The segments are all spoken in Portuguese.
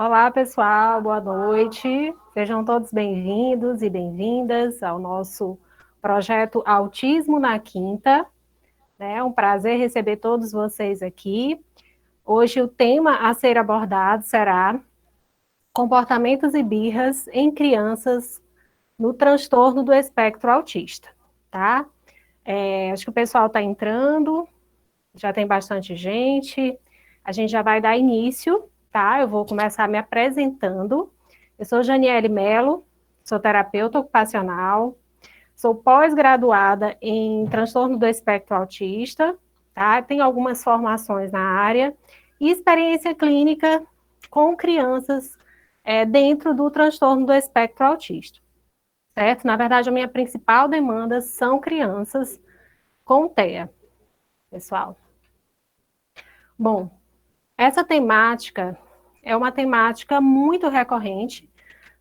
Olá, pessoal, boa noite. Sejam todos bem-vindos e bem-vindas ao nosso projeto Autismo na Quinta. É um prazer receber todos vocês aqui. Hoje o tema a ser abordado será comportamentos e birras em crianças no transtorno do espectro autista, tá? Acho que o pessoal está entrando, já tem bastante gente. A gente já vai dar início, tá? Eu vou começar me apresentando. Eu sou Janiele Mello, sou terapeuta ocupacional, sou pós-graduada em transtorno do espectro autista, tá? Tenho algumas formações na área e experiência clínica com crianças dentro do transtorno do espectro autista, certo? Na verdade, a minha principal demanda são crianças com TEA, pessoal. Bom, essa temática é uma temática muito recorrente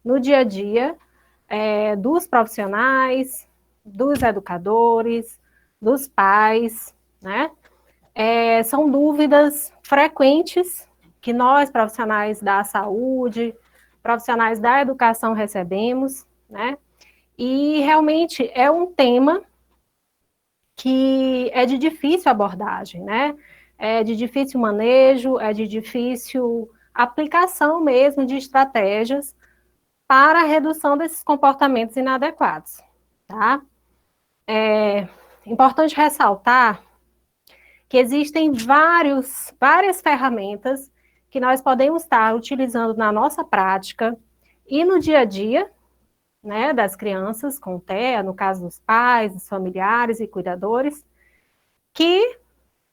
no dia a dia dos profissionais, dos educadores, dos pais, né? São dúvidas frequentes que nós, profissionais da saúde, profissionais da educação, recebemos, né? E realmente é um tema que é de difícil abordagem, né? É de difícil manejo, é de difícil aplicação mesmo de estratégias para a redução desses comportamentos inadequados, tá? É importante ressaltar que existem várias ferramentas que nós podemos estar utilizando na nossa prática e no dia a dia, né, das crianças com TEA, no caso dos pais, dos familiares e cuidadores, que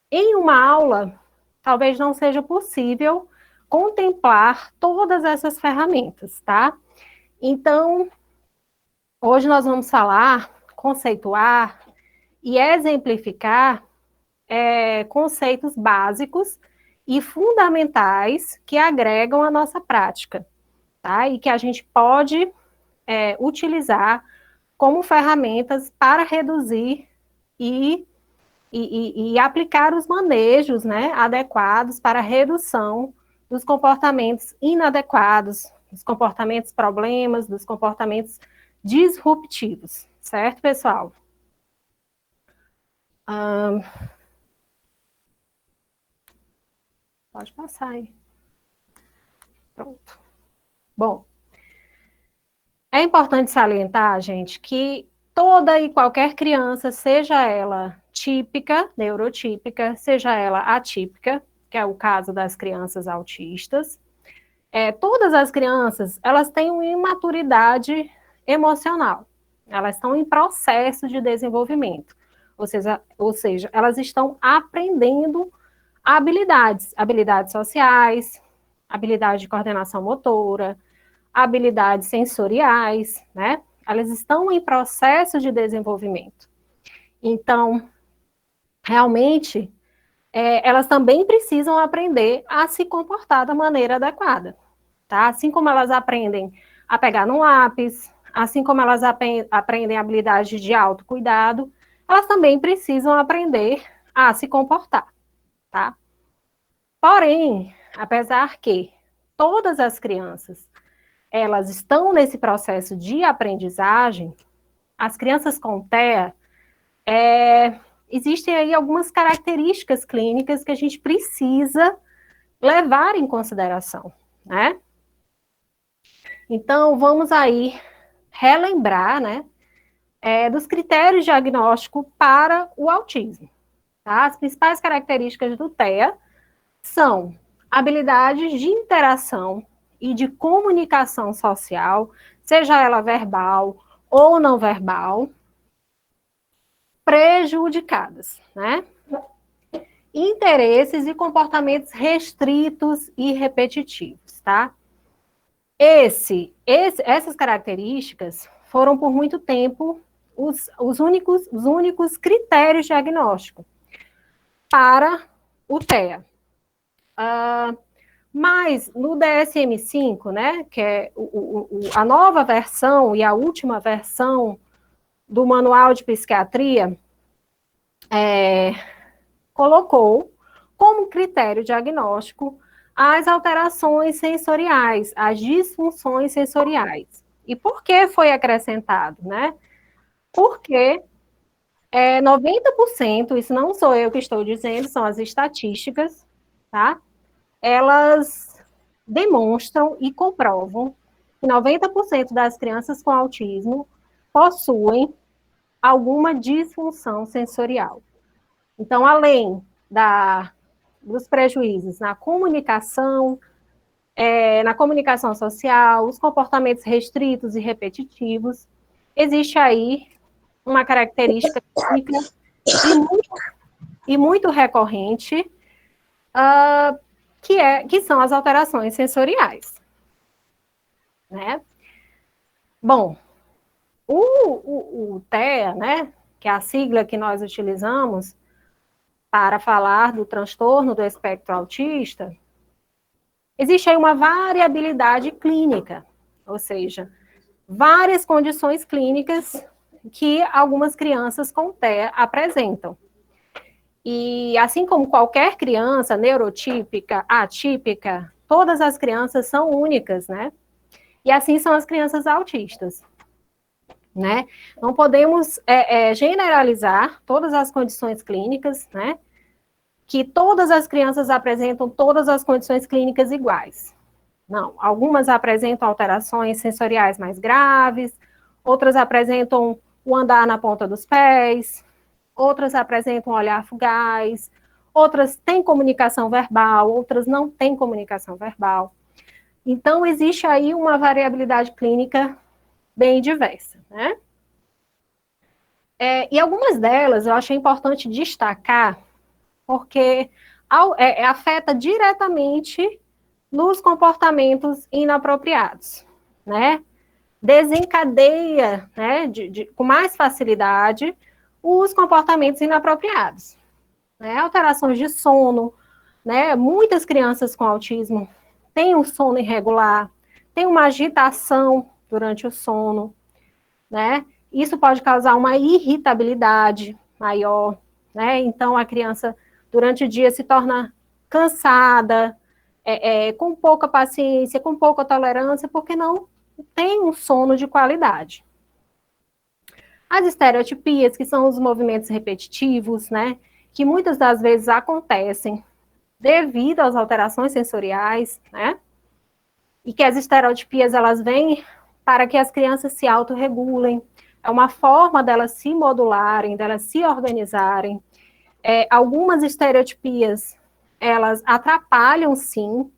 em uma aula talvez não seja possível contemplar todas essas ferramentas, tá? Então, hoje nós vamos falar, conceituar e exemplificar conceitos básicos e fundamentais que agregam a nossa prática, tá? E que a gente pode utilizar como ferramentas para reduzir e aplicar os manejos, né, adequados para a redução dos comportamentos inadequados, dos comportamentos problemas, dos comportamentos disruptivos, certo, pessoal? Pode passar aí. Pronto. Bom, é importante salientar, gente, que toda e qualquer criança, seja ela típica, neurotípica, seja ela atípica, que é o caso das crianças autistas, todas as crianças, elas têm uma imaturidade emocional, elas estão em processo de desenvolvimento, ou seja, elas estão aprendendo habilidades sociais, habilidade de coordenação motora, habilidades sensoriais, né? Elas estão em processo de desenvolvimento. Então, realmente, elas também precisam aprender a se comportar da maneira adequada, tá? Assim como elas aprendem a pegar no lápis, assim como elas aprendem habilidade de autocuidado, elas também precisam aprender a se comportar, tá? Porém, apesar que todas as crianças elas estão nesse processo de aprendizagem, as crianças com TEA, existem aí algumas características clínicas que a gente precisa levar em consideração, né? Então, vamos aí relembrar, né, dos critérios de diagnóstico para o autismo, tá? As principais características do TEA são habilidades de interação e de comunicação social, seja ela verbal ou não verbal, prejudicadas, né? Interesses e comportamentos restritos e repetitivos, tá? Essas características foram por muito tempo os únicos critérios diagnósticos para o TEA. Mas no DSM-5, né, que é a nova versão e a última versão do Manual de Psiquiatria, colocou como critério diagnóstico as alterações sensoriais, as disfunções sensoriais. E por que foi acrescentado, né? Porque 90%, isso não sou eu que estou dizendo, são as estatísticas, tá? Elas demonstram e comprovam que 90% das crianças com autismo possuem alguma disfunção sensorial. Então, além dos prejuízos na comunicação social, os comportamentos restritos e repetitivos, existe aí uma característica clínica e muito recorrente, que são as alterações sensoriais. Né? Bom, o TEA, né, que é a sigla que nós utilizamos para falar do transtorno do espectro autista, existe aí uma variabilidade clínica, ou seja, várias condições clínicas que algumas crianças com TEA apresentam. E assim como qualquer criança neurotípica, atípica, todas as crianças são únicas, né? E assim são as crianças autistas, né? Não podemos generalizar todas as condições clínicas, né? Que todas as crianças apresentam todas as condições clínicas iguais. Não, algumas apresentam alterações sensoriais mais graves, outras apresentam o andar na ponta dos pés, outras apresentam olhar fugaz, outras têm comunicação verbal, outras não têm comunicação verbal. Então, existe aí uma variabilidade clínica bem diversa, né? E algumas delas eu achei importante destacar, porque afeta diretamente nos comportamentos inapropriados, né? Desencadeia, né, com mais facilidade, os comportamentos inapropriados, né? Alterações de sono, né? Muitas crianças com autismo têm um sono irregular, têm uma agitação durante o sono, né? Isso pode causar uma irritabilidade maior, né? Então, a criança, durante o dia, se torna cansada, com pouca paciência, com pouca tolerância, porque não tem um sono de qualidade. As estereotipias, que são os movimentos repetitivos, né? Que muitas das vezes acontecem devido às alterações sensoriais, né? E que as estereotipias, elas vêm para que as crianças se autorregulem. É uma forma delas se modularem, delas se organizarem. Algumas estereotipias, elas atrapalham, sim,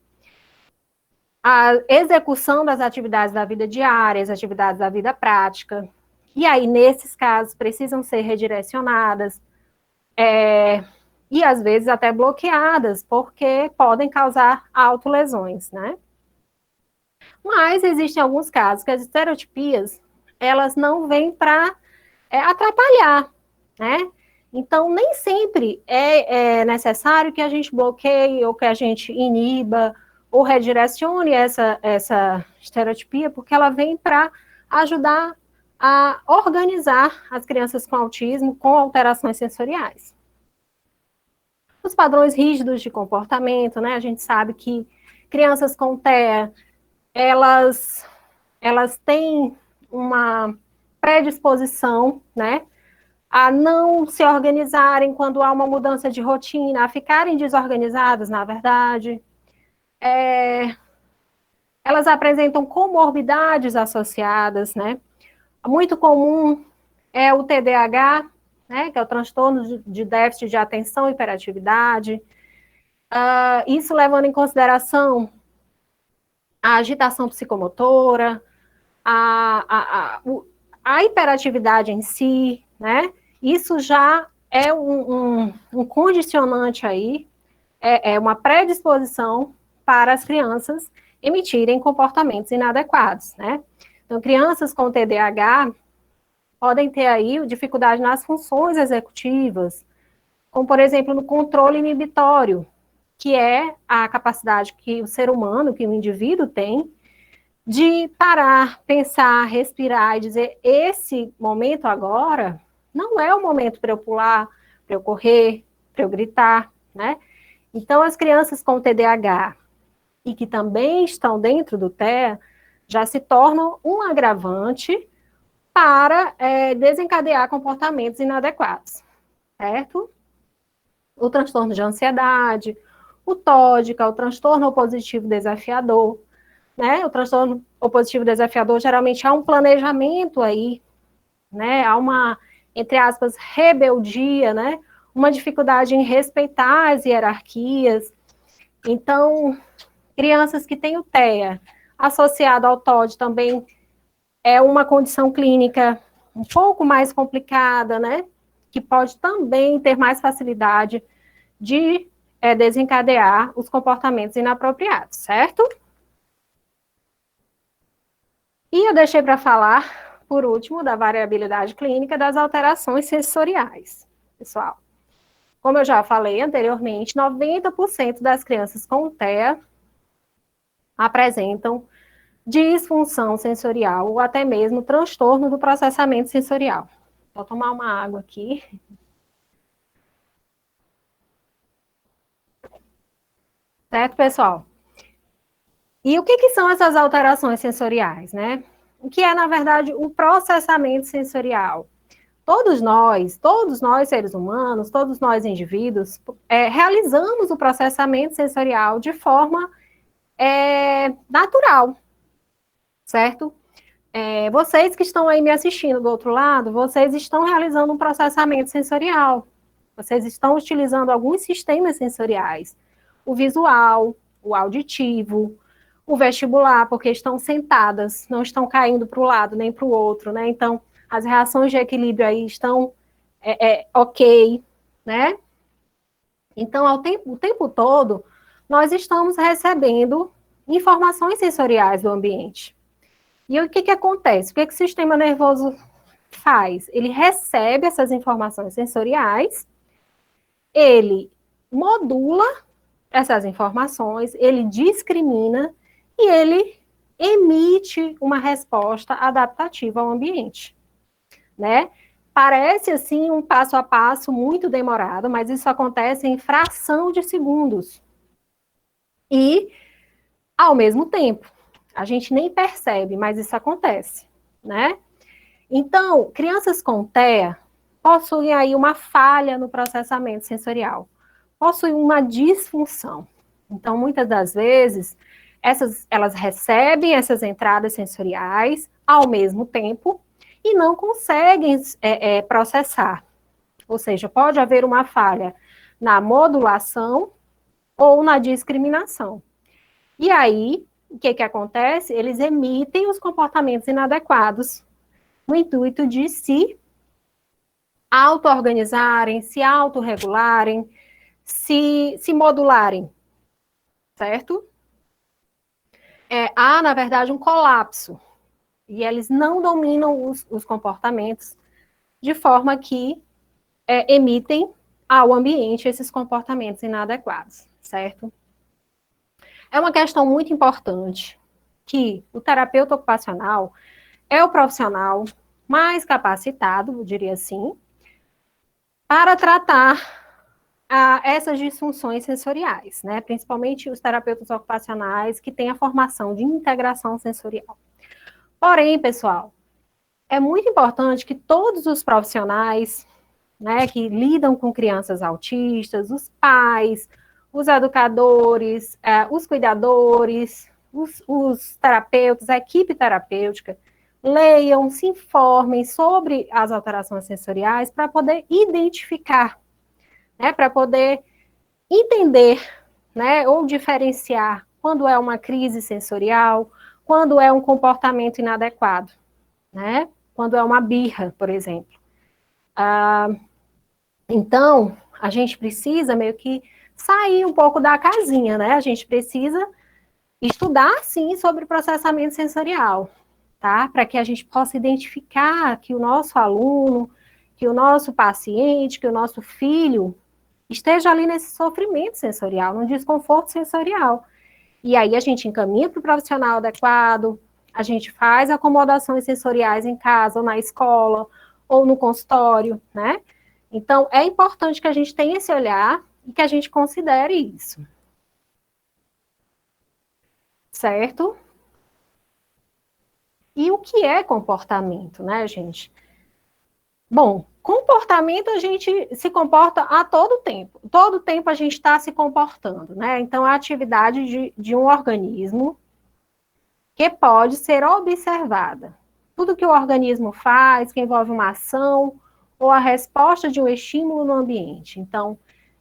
a execução das atividades da vida diária, as atividades da vida prática. E aí, nesses casos, precisam ser redirecionadas, e às vezes até bloqueadas, porque podem causar autolesões, né? Mas existem alguns casos que as estereotipias, elas não vêm para atrapalhar, né? Então, nem sempre é necessário que a gente bloqueie ou que a gente iniba ou redirecione essa estereotipia, porque ela vem para ajudar a organizar as crianças com autismo com alterações sensoriais. Os padrões rígidos de comportamento, né? A gente sabe que crianças com TEA, elas têm uma predisposição, né, a não se organizarem quando há uma mudança de rotina, a ficarem desorganizadas, na verdade. Elas apresentam comorbidades associadas, né? Muito comum é o TDAH, né, que é o transtorno de déficit de atenção e hiperatividade. Isso levando em consideração a agitação psicomotora, a hiperatividade em si, né? Isso já é um condicionante aí, uma predisposição para as crianças emitirem comportamentos inadequados, né? Então, crianças com TDAH podem ter aí dificuldade nas funções executivas, como, por exemplo, no controle inibitório, que é a capacidade que o ser humano, que o indivíduo tem, de parar, pensar, respirar e dizer, esse momento agora não é o momento para eu pular, para eu correr, para eu gritar, né? Então, as crianças com TDAH, e que também estão dentro do TEA, já se tornam um agravante para desencadear comportamentos inadequados, certo? O transtorno de ansiedade, o TOD, que é o transtorno opositivo desafiador, né? O transtorno opositivo desafiador geralmente há um planejamento aí, né? Há uma, entre aspas, rebeldia, né? Uma dificuldade em respeitar as hierarquias. Então, crianças que têm o TEA associado ao TOD também é uma condição clínica um pouco mais complicada, né? Que pode também ter mais facilidade de desencadear os comportamentos inapropriados, certo? E eu deixei para falar, por último, da variabilidade clínica das alterações sensoriais. Pessoal, como eu já falei anteriormente, 90% das crianças com TEA apresentam disfunção sensorial ou até mesmo transtorno do processamento sensorial. Vou tomar uma água aqui. Certo, pessoal? E o que são essas alterações sensoriais, né? O que é, na verdade, o processamento sensorial? Todos nós seres humanos, todos nós indivíduos, realizamos o processamento sensorial de forma natural, certo? Vocês que estão aí me assistindo do outro lado, vocês estão realizando um processamento sensorial. Vocês estão utilizando alguns sistemas sensoriais. O visual, o auditivo, o vestibular, porque estão sentadas, não estão caindo para o lado nem para o outro, né? Então, as reações de equilíbrio aí estão ok, né? Então, o tempo todo, nós estamos recebendo informações sensoriais do ambiente. E o que acontece? O que o sistema nervoso faz? Ele recebe essas informações sensoriais, ele modula essas informações, ele discrimina e ele emite uma resposta adaptativa ao ambiente, né? Parece, assim, um passo a passo muito demorado, mas isso acontece em fração de segundos. E, ao mesmo tempo, a gente nem percebe, mas isso acontece, né? Então, crianças com TEA possuem aí uma falha no processamento sensorial, possuem uma disfunção. Então, muitas das vezes, elas recebem essas entradas sensoriais ao mesmo tempo e não conseguem processar. Ou seja, pode haver uma falha na modulação ou na discriminação. E aí, o que acontece? Eles emitem os comportamentos inadequados no intuito de se auto-organizarem, se autorregularem, se modularem, certo? Há, na verdade, um colapso. E eles não dominam os comportamentos de forma que emitem ao ambiente esses comportamentos inadequados, certo? É uma questão muito importante que o terapeuta ocupacional é o profissional mais capacitado, eu diria assim, para tratar essas disfunções sensoriais, né? Principalmente os terapeutas ocupacionais que têm a formação de integração sensorial. Porém, pessoal, é muito importante que todos os profissionais, né, que lidam com crianças autistas, os pais, os educadores, os cuidadores, os terapeutas, a equipe terapêutica, leiam, se informem sobre as alterações sensoriais para poder identificar, né, para poder entender, né, ou diferenciar quando é uma crise sensorial, quando é um comportamento inadequado, né, quando é uma birra, por exemplo. Então, a gente precisa meio que sair um pouco da casinha, né? A gente precisa estudar, sim, sobre processamento sensorial, tá? Para que a gente possa identificar que o nosso aluno, que o nosso paciente, que o nosso filho esteja ali nesse sofrimento sensorial, num desconforto sensorial. E aí a gente encaminha para o profissional adequado, a gente faz acomodações sensoriais em casa, ou na escola, ou no consultório, né? Então, é importante que a gente tenha esse olhar e que a gente considere isso. certo? E o que é comportamento, né, gente? Bom, comportamento a gente se comporta a todo tempo. Todo tempo a gente está se comportando, né? Então, é a atividade de um organismo que pode ser observada. Tudo que o organismo faz, que envolve uma ação ou a resposta de um estímulo no ambiente. Então,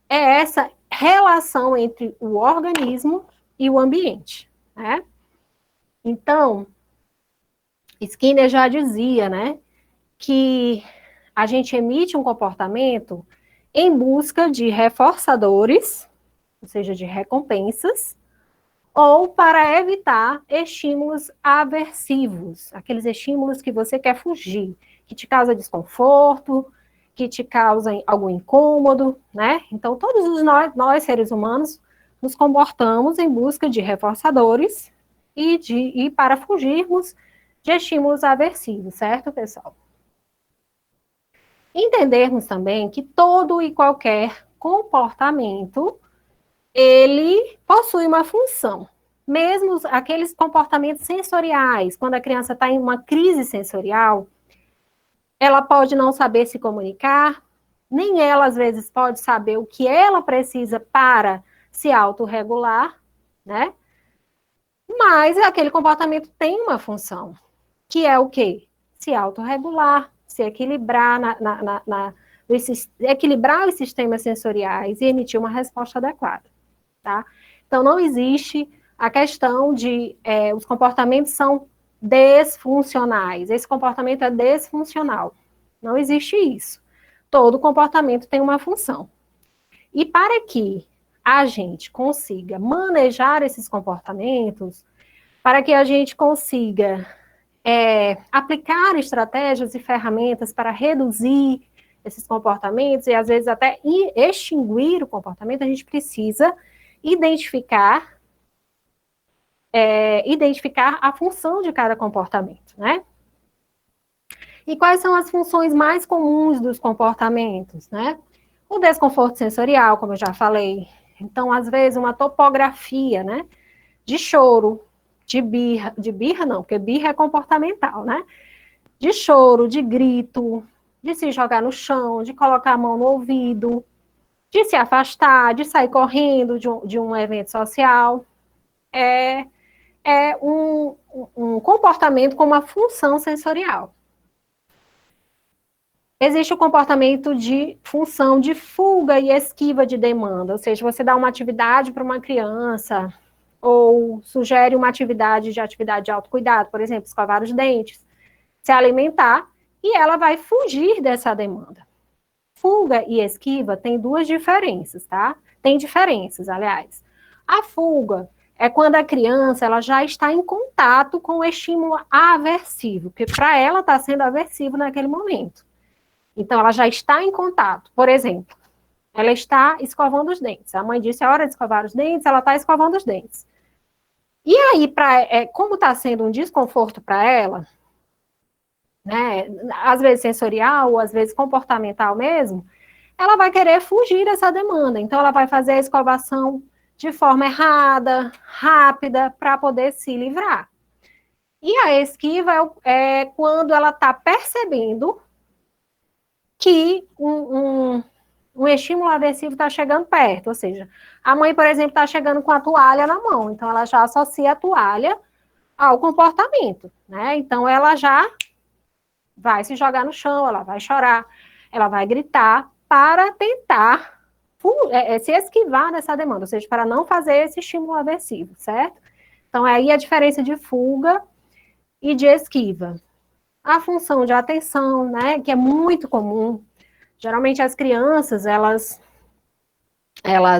é essa relação entre o organismo e o ambiente, né? Então, Skinner já dizia, né, que a gente emite um comportamento em busca de reforçadores, ou seja, de recompensas, ou para evitar estímulos aversivos, aqueles estímulos que você quer fugir, que te causa desconforto, que te causam algum incômodo, né? Então, nós seres humanos, nos comportamos em busca de reforçadores e para fugirmos de estímulos aversivos, certo, pessoal? Entendermos também que todo e qualquer comportamento, ele possui uma função. Mesmo aqueles comportamentos sensoriais, quando a criança está em uma crise sensorial, ela pode não saber se comunicar, nem ela, às vezes, pode saber o que ela precisa para se autorregular, né? Mas aquele comportamento tem uma função, que é o quê? Se autorregular, se equilibrar, equilibrar os sistemas sensoriais e emitir uma resposta adequada, tá? Então, não existe a questão de os comportamentos são desfuncionais. Esse comportamento é desfuncional. Não existe isso. Todo comportamento tem uma função. E para que a gente consiga manejar esses comportamentos, para que a gente consiga aplicar estratégias e ferramentas para reduzir esses comportamentos e, às vezes, até extinguir o comportamento, a gente precisa identificar a função de cada comportamento, né? E quais são as funções mais comuns dos comportamentos, né? O desconforto sensorial, como eu já falei. Então, às vezes, uma topografia, né? De choro, de birra não, porque birra é comportamental, né? De choro, de grito, de se jogar no chão, de colocar a mão no ouvido, de se afastar, de sair correndo de um evento social. É um comportamento com uma função sensorial. Existe o comportamento de função de fuga e esquiva de demanda, ou seja, você dá uma atividade para uma criança, ou sugere uma atividade de autocuidado, por exemplo, escovar os dentes, se alimentar, e ela vai fugir dessa demanda. Fuga e esquiva tem duas diferenças, tá? Tem diferenças, aliás. A fuga é quando a criança ela já está em contato com o estímulo aversivo, que para ela está sendo aversivo naquele momento. Então, ela já está em contato. Por exemplo, ela está escovando os dentes. A mãe disse, é hora de escovar os dentes, ela está escovando os dentes. E aí, como está sendo um desconforto para ela, né, às vezes sensorial, ou às vezes comportamental mesmo, ela vai querer fugir dessa demanda. Então, ela vai fazer a escovação de forma errada, rápida, para poder se livrar. E a esquiva é quando ela está percebendo que um estímulo aversivo está chegando perto, ou seja, a mãe, por exemplo, está chegando com a toalha na mão, então ela já associa a toalha ao comportamento, né? Então ela já vai se jogar no chão, ela vai chorar, ela vai gritar para tentar se esquivar dessa demanda, ou seja, para não fazer esse estímulo aversivo, certo? Então aí a diferença de fuga e de esquiva. A função de atenção, né, que é muito comum. Geralmente as crianças, elas,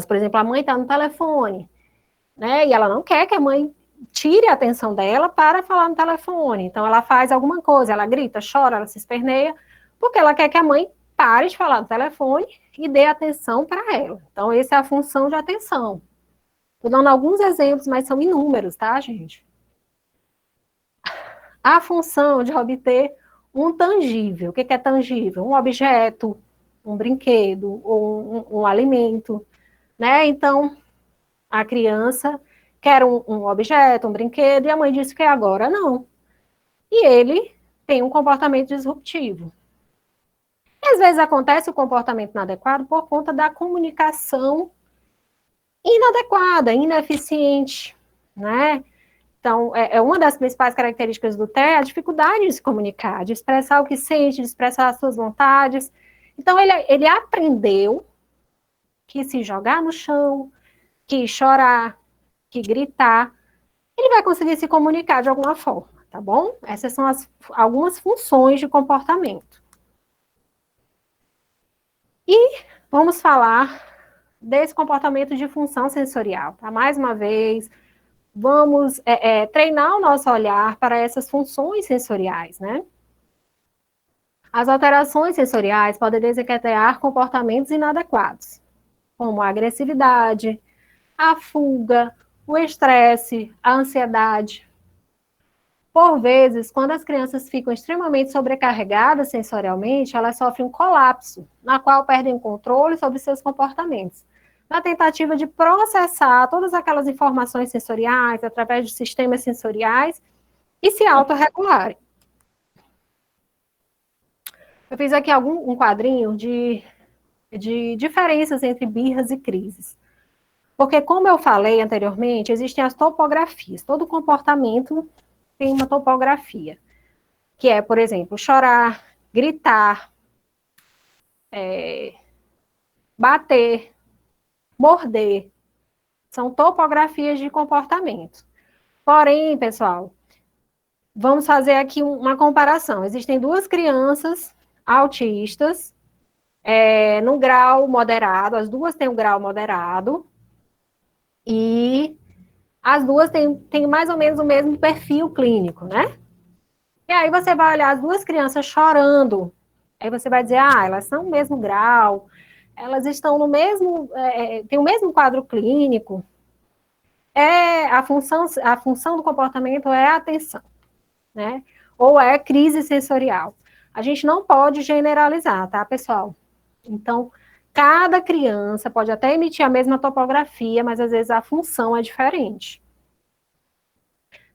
por exemplo, a mãe está no telefone, né, e ela não quer que a mãe tire a atenção dela para falar no telefone. Então ela faz alguma coisa, ela grita, chora, ela se esperneia, porque ela quer que a mãe pare de falar no telefone e dê atenção para ela. Então essa é a função de atenção. Estou dando alguns exemplos, mas são inúmeros, tá, gente? A função de obter um tangível. O que é tangível? Um objeto, um brinquedo ou um alimento, né? Então, a criança, quer um objeto, um brinquedo, e a mãe disse que agora não. E ele tem um comportamento disruptivo. E às vezes acontece o comportamento inadequado por conta da comunicação inadequada, ineficiente, né? Então, uma das principais características do TEA é a dificuldade de se comunicar, de expressar o que sente, de expressar as suas vontades. Então, ele aprendeu que se jogar no chão, que chorar, que gritar, ele vai conseguir se comunicar de alguma forma, tá bom? Essas são algumas funções de comportamento. E vamos falar desse comportamento de função sensorial, tá? Mais uma vez, vamos treinar o nosso olhar para essas funções sensoriais, né? As alterações sensoriais podem desencadear comportamentos inadequados, como a agressividade, a fuga, o estresse, a ansiedade. Por vezes, quando as crianças ficam extremamente sobrecarregadas sensorialmente, elas sofrem um colapso, na qual perdem o controle sobre seus comportamentos, na tentativa de processar todas aquelas informações sensoriais através de sistemas sensoriais e se autorregularem. Eu fiz aqui um quadrinho de diferenças entre birras e crises. Porque, como eu falei anteriormente, existem as topografias. Todo comportamento tem uma topografia, que é, por exemplo, chorar, gritar, bater, morder. São topografias de comportamento. Porém, pessoal, vamos fazer aqui uma comparação. Existem duas crianças autistas, no grau moderado, as duas têm um grau moderado, e as duas têm mais ou menos o mesmo perfil clínico, né? E aí você vai olhar as duas crianças chorando, aí você vai dizer, elas são o mesmo grau, elas estão no mesmo, tem o mesmo quadro clínico. A função do comportamento é a atenção, né? Ou é crise sensorial. A gente não pode generalizar, tá, pessoal? Então, cada criança pode até emitir a mesma topografia, mas às vezes a função é diferente.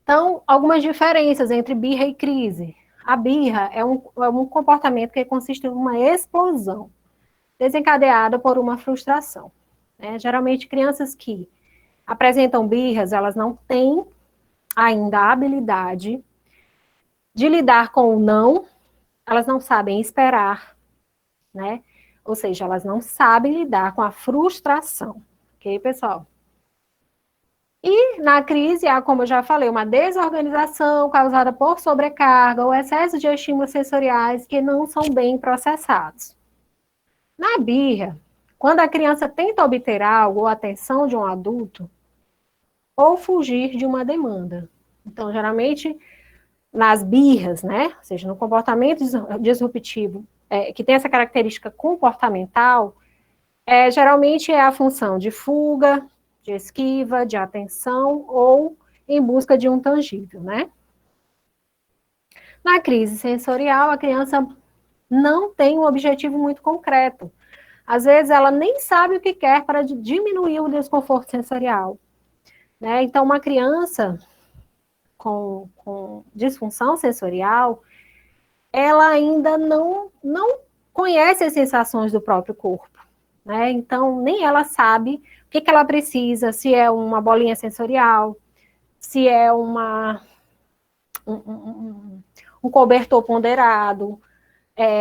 Então, algumas diferenças entre birra e crise. A birra é um comportamento que consiste em uma explosão desencadeada por uma frustração, né? Geralmente, crianças que apresentam birras, elas não têm ainda a habilidade de lidar com o não, elas não sabem esperar, né? Ou seja, elas não sabem lidar com a frustração, ok, pessoal? E na crise há, como eu já falei, uma desorganização causada por sobrecarga ou excesso de estímulos sensoriais que não são bem processados. Na birra, quando a criança tenta obter algo ou atenção de um adulto, ou fugir de uma demanda. Então, geralmente, nas birras, né, ou seja, no comportamento disruptivo, que tem essa característica comportamental, geralmente é a função de fuga, de esquiva, de atenção ou em busca de um tangível, né? Na crise sensorial, a criança não tem um objetivo muito concreto. Às vezes, ela nem sabe o que quer para diminuir o desconforto sensorial, né? Então, uma criança com disfunção sensorial, ela ainda não conhece as sensações do próprio corpo, né? Então, nem ela sabe o que ela precisa, se é uma bolinha sensorial, se é um cobertor ponderado,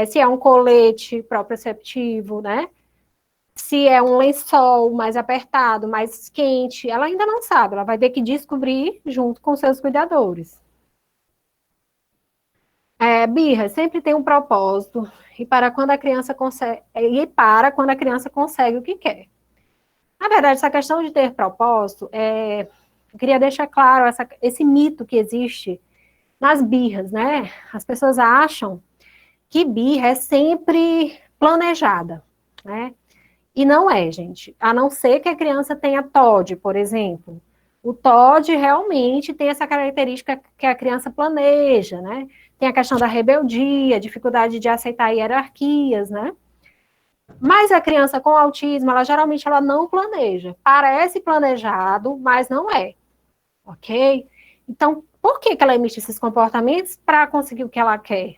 se é um colete proprioceptivo, né? Se é um lençol mais apertado, mais quente, ela ainda não sabe, ela vai ter que descobrir junto com seus cuidadores. Birra sempre tem um propósito, e para quando a criança consegue o que quer. Na verdade, essa questão de ter propósito, eu queria deixar claro esse mito que existe nas birras, né? As pessoas acham que birra é sempre planejada, né? E não é, gente. A não ser que a criança tenha TOD, por exemplo. O TOD realmente tem essa característica que a criança planeja, né? Tem a questão da rebeldia, dificuldade de aceitar hierarquias, né? Mas a criança com autismo, ela geralmente não planeja. Parece planejado, mas não é. ok? Então, por que ela emite esses comportamentos? Para conseguir o que ela quer.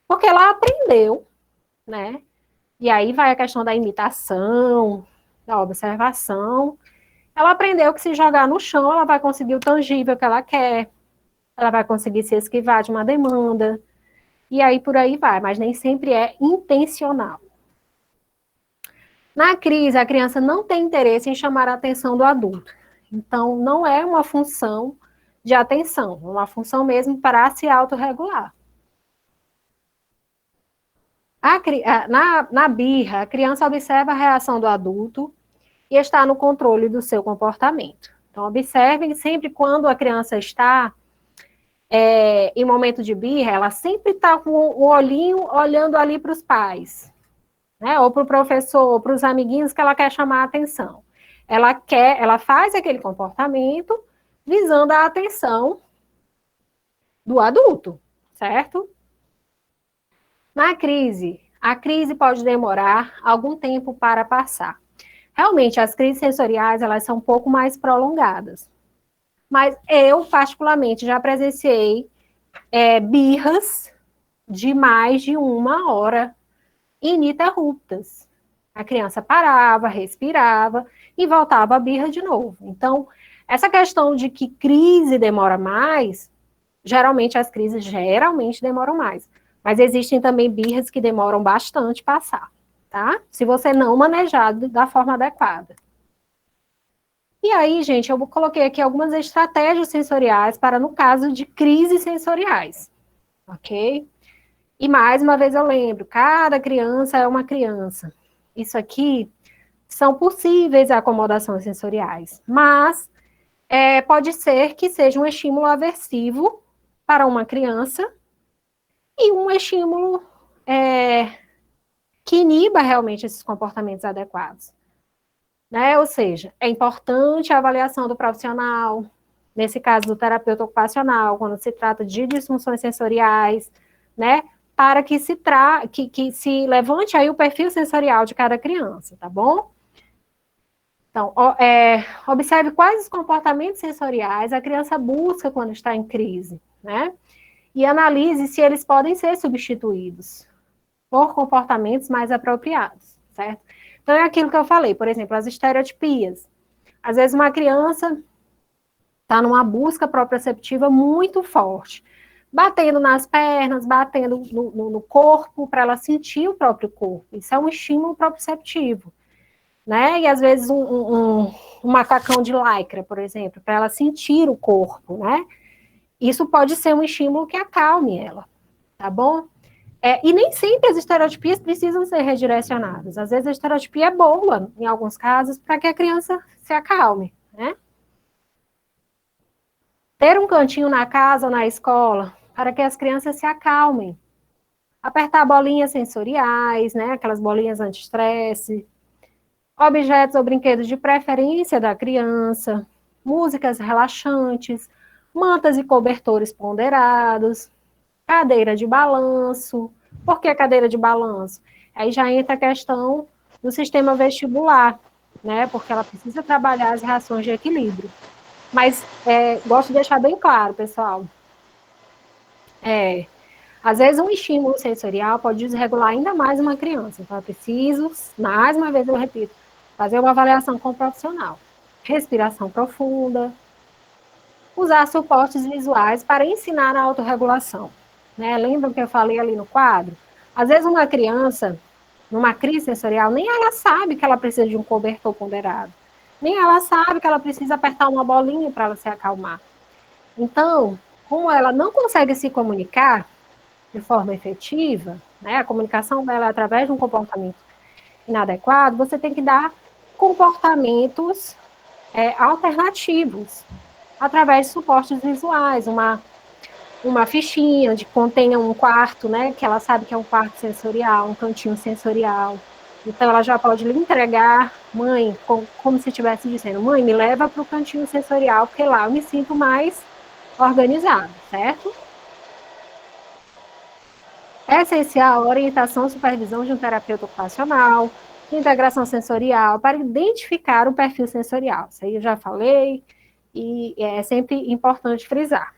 Porque ela aprendeu, né? E aí vai a questão da imitação, da observação. Ela aprendeu que se jogar no chão, ela vai conseguir o tangível que ela quer, ela vai conseguir se esquivar de uma demanda, e aí por aí vai, mas nem sempre é intencional. Na crise, a criança não tem interesse em chamar a atenção do adulto. Então, não é uma função de atenção, é uma função mesmo para se autorregular. Na birra, a criança observa a reação do adulto e está no controle do seu comportamento. Então, observem sempre quando a criança está em momento de birra, ela sempre está com o olhinho olhando ali para os pais, né? Ou para o professor, ou para os amiguinhos que ela quer chamar a atenção. Ela faz aquele comportamento visando a atenção do adulto, certo? Na crise, a crise pode demorar algum tempo para passar. Realmente, as crises sensoriais, elas são um pouco mais prolongadas. Mas eu, particularmente, já presenciei birras de mais de 1 hora ininterruptas. A criança parava, respirava e voltava a birra de novo. Então, essa questão de que crise demora mais, geralmente as crises demoram mais. Mas existem também birras que demoram bastante passar, tá? Se você não manejar da forma adequada. E aí, gente, eu coloquei aqui algumas estratégias sensoriais para no caso de crises sensoriais, ok? E mais uma vez eu lembro, cada criança é uma criança. Isso aqui são possíveis acomodações sensoriais, mas pode ser que seja um estímulo aversivo para uma criança e um estímulo que iniba realmente esses comportamentos adequados. Né? Ou seja, é importante a avaliação do profissional, nesse caso do terapeuta ocupacional, quando se trata de disfunções sensoriais, né? Para que que se levante aí o perfil sensorial de cada criança, tá bom? Então, observe quais os comportamentos sensoriais a criança busca quando está em crise, né? E analise se eles podem ser substituídos por comportamentos mais apropriados, certo? Então, é aquilo que eu falei, por exemplo, as estereotipias. Às vezes, uma criança está numa busca proprioceptiva muito forte, batendo nas pernas, batendo no corpo, para ela sentir o próprio corpo. Isso é um estímulo proprioceptivo, né? E às vezes um macacão de lycra, por exemplo, para ela sentir o corpo, né? Isso pode ser um estímulo que acalme ela, tá bom? E nem sempre as estereotipias precisam ser redirecionadas. Às vezes a estereotipia é boa, em alguns casos, para que a criança se acalme, né? Ter um cantinho na casa ou na escola para que as crianças se acalmem. Apertar bolinhas sensoriais, né? Aquelas bolinhas anti-estresse. Objetos ou brinquedos de preferência da criança. Músicas relaxantes. Mantas e cobertores ponderados. Cadeira de balanço. Por que cadeira de balanço? Aí já entra a questão do sistema vestibular, né? Porque ela precisa trabalhar as reações de equilíbrio. Mas gosto de deixar bem claro, pessoal. Às vezes um estímulo sensorial pode desregular ainda mais uma criança. Então, é preciso, mais uma vez eu repito, fazer uma avaliação com o profissional. Respiração profunda. Usar suportes visuais para ensinar a autorregulação. Né? Lembram que eu falei ali no quadro? Às vezes uma criança, numa crise sensorial, nem ela sabe que ela precisa de um cobertor ponderado. Nem ela sabe que ela precisa apertar uma bolinha para ela se acalmar. Então, como ela não consegue se comunicar de forma efetiva, né, a comunicação dela é através de um comportamento inadequado, você tem que dar comportamentos alternativos, através de suportes visuais, uma fichinha onde contenha um quarto, né, que ela sabe que é um quarto sensorial, um cantinho sensorial. Então, ela já pode lhe entregar, mãe, como se estivesse dizendo, mãe, me leva para o cantinho sensorial, porque lá eu me sinto mais organizado, certo? É essencial a orientação e supervisão de um terapeuta ocupacional, de integração sensorial, para identificar o perfil sensorial. Isso aí eu já falei, e é sempre importante frisar.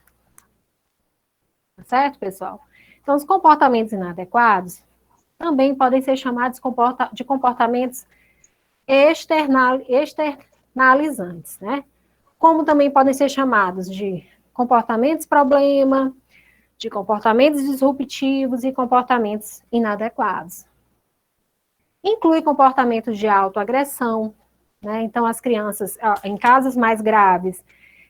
Tá certo, pessoal? Então, os comportamentos inadequados também podem ser chamados de comportamentos externalizantes, né? Como também podem ser chamados de comportamentos problema, de comportamentos disruptivos e comportamentos inadequados. Inclui comportamentos de autoagressão, né? Então, as crianças, em casos mais graves,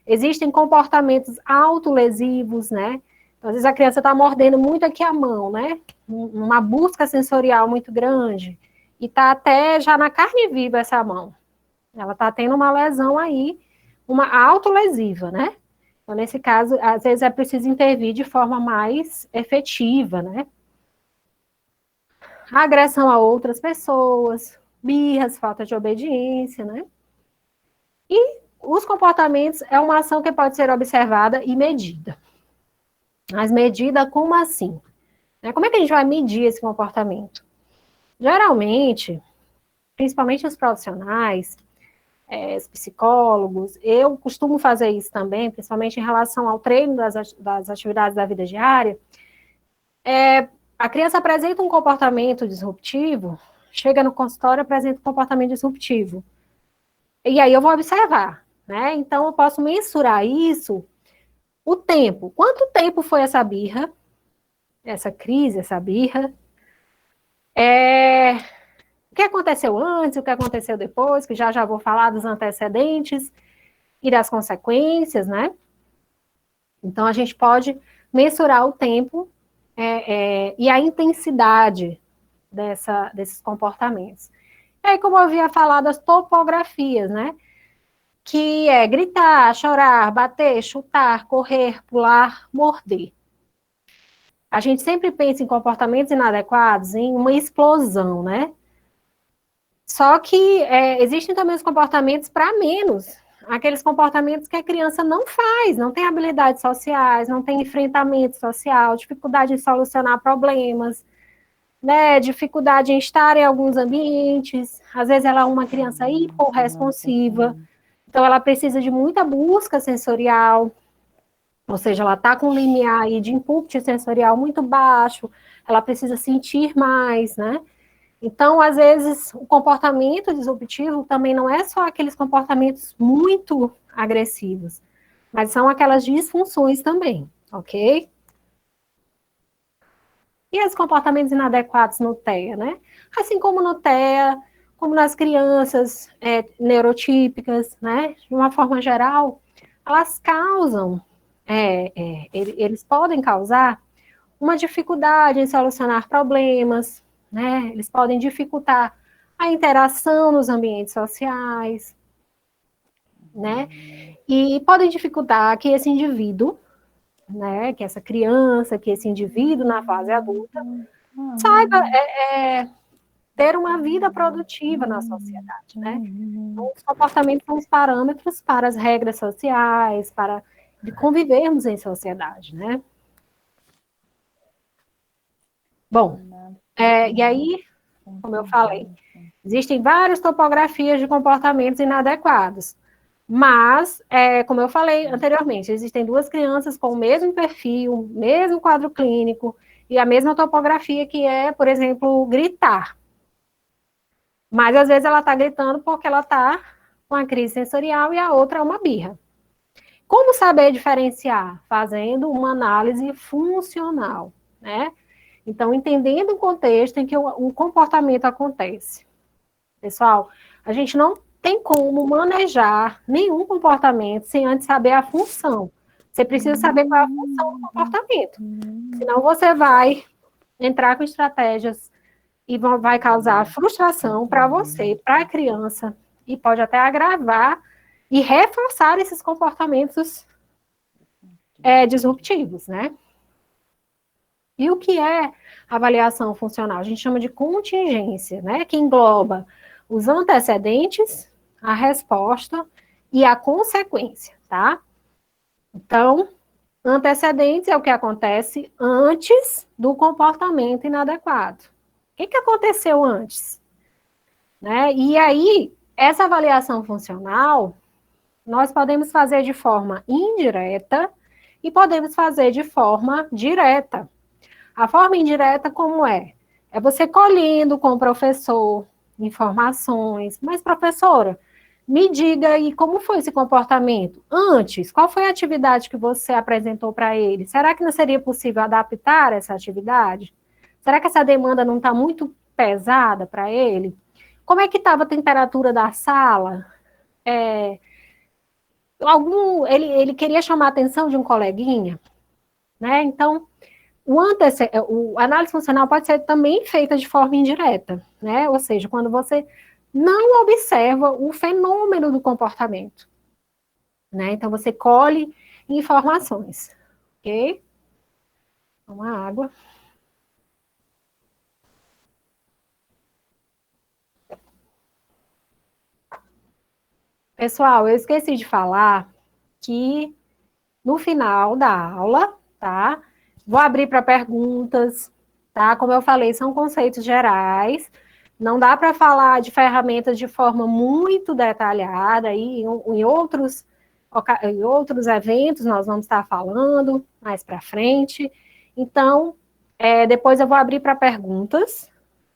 existem comportamentos autolesivos, né? Então, às vezes a criança está mordendo muito aqui a mão, né? Uma busca sensorial muito grande, e está até já na carne viva essa mão. Ela está tendo uma lesão aí, uma autolesiva, né? Então, nesse caso, às vezes é preciso intervir de forma mais efetiva, né? Agressão a outras pessoas, birras, falta de obediência, né? E os comportamentos é uma ação que pode ser observada e medida. Mas medida como assim? Como é que a gente vai medir esse comportamento? Geralmente, principalmente os profissionais, os psicólogos, eu costumo fazer isso também, principalmente em relação ao treino das atividades da vida diária. A criança apresenta um comportamento disruptivo, chega no consultório e apresenta um comportamento disruptivo. E aí eu vou observar, né? Então eu posso mensurar isso, o tempo. Quanto tempo foi essa birra, essa crise, essa birra? O que aconteceu antes, o que aconteceu depois, que já vou falar dos antecedentes e das consequências, né? Então, a gente pode mensurar o tempo e a intensidade desses comportamentos. E aí, como eu havia falado, as topografias, né? Que é gritar, chorar, bater, chutar, correr, pular, morder. A gente sempre pensa em comportamentos inadequados, em uma explosão, né? Só que existem também os comportamentos para menos, aqueles comportamentos que a criança não faz, não tem habilidades sociais, não tem enfrentamento social, dificuldade em solucionar problemas, né, dificuldade em estar em alguns ambientes, às vezes ela é uma criança hiporresponsiva, então ela precisa de muita busca sensorial, ou seja, ela está com um limiar aí de input sensorial muito baixo, ela precisa sentir mais, né? Então, às vezes, o comportamento disruptivo também não é só aqueles comportamentos muito agressivos, mas são aquelas disfunções também, ok? E os comportamentos inadequados no TEA, né? Assim como no TEA, como nas crianças neurotípicas, né? De uma forma geral, elas causam, eles podem causar uma dificuldade em solucionar problemas, né? Eles podem dificultar a interação nos ambientes sociais, né? E podem dificultar que esse indivíduo, né? Que essa criança, que esse indivíduo na fase adulta saiba ter uma vida produtiva na sociedade, né? Então, os comportamentos são os parâmetros para as regras sociais, para convivermos em sociedade, né? Bom, e aí, como eu falei, existem várias topografias de comportamentos inadequados, mas, como eu falei anteriormente, existem duas crianças com o mesmo perfil, mesmo quadro clínico, e a mesma topografia que é, por exemplo, gritar. Mas, às vezes, ela está gritando porque ela está com a crise sensorial e a outra é uma birra. Como saber diferenciar? Fazendo uma análise funcional, né? Então, entendendo o contexto em que o comportamento acontece. Pessoal, a gente não tem como manejar nenhum comportamento sem antes saber a função. Você precisa saber qual é a função do comportamento. Senão você vai entrar com estratégias e vai causar frustração para você, para a criança, e pode até agravar e reforçar esses comportamentos disruptivos, né? E o que é avaliação funcional? A gente chama de contingência, né? Que engloba os antecedentes, a resposta e a consequência, tá? Então, antecedentes é o que acontece antes do comportamento inadequado. O que aconteceu antes? Né? E aí, essa avaliação funcional, nós podemos fazer de forma indireta e podemos fazer de forma direta. A forma indireta como é? É você colhendo com o professor informações. Mas, professora, me diga aí como foi esse comportamento antes. Qual foi a atividade que você apresentou para ele? Será que não seria possível adaptar essa atividade? Será que essa demanda não está muito pesada para ele? Como é que estava a temperatura da sala? Ele queria chamar a atenção de um coleguinha, né? Então, a análise funcional pode ser também feita de forma indireta, né? Ou seja, quando você não observa o fenômeno do comportamento, né? Então, você colhe informações, ok? Uma água. Pessoal, eu esqueci de falar que no final da aula, tá? Vou abrir para perguntas, tá? Como eu falei, são conceitos gerais. Não dá para falar de ferramentas de forma muito detalhada. Aí, em outros eventos, nós vamos estar falando mais para frente. Então, depois eu vou abrir para perguntas.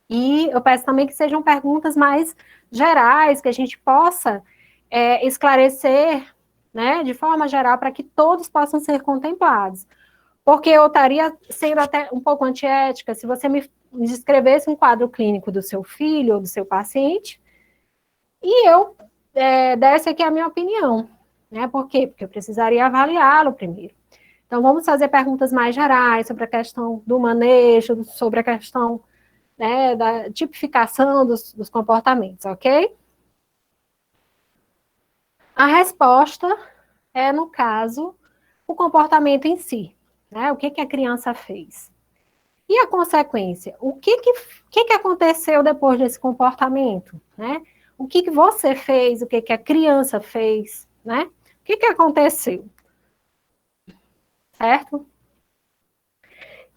E eu peço também que sejam perguntas mais gerais, que a gente possa esclarecer, né, de forma geral, para que todos possam ser contemplados. Porque eu estaria sendo até um pouco antiética se você me descrevesse um quadro clínico do seu filho ou do seu paciente e eu desse aqui a minha opinião, né? Por quê? Porque eu precisaria avaliá-lo primeiro. Então, vamos fazer perguntas mais gerais sobre a questão do manejo, sobre a questão, né, da tipificação dos comportamentos, ok? A resposta é, no caso, o comportamento em si, né? O que, que a criança fez. E a consequência? O que aconteceu depois desse comportamento, né? O que você fez, o que a criança fez, né? O que aconteceu, certo?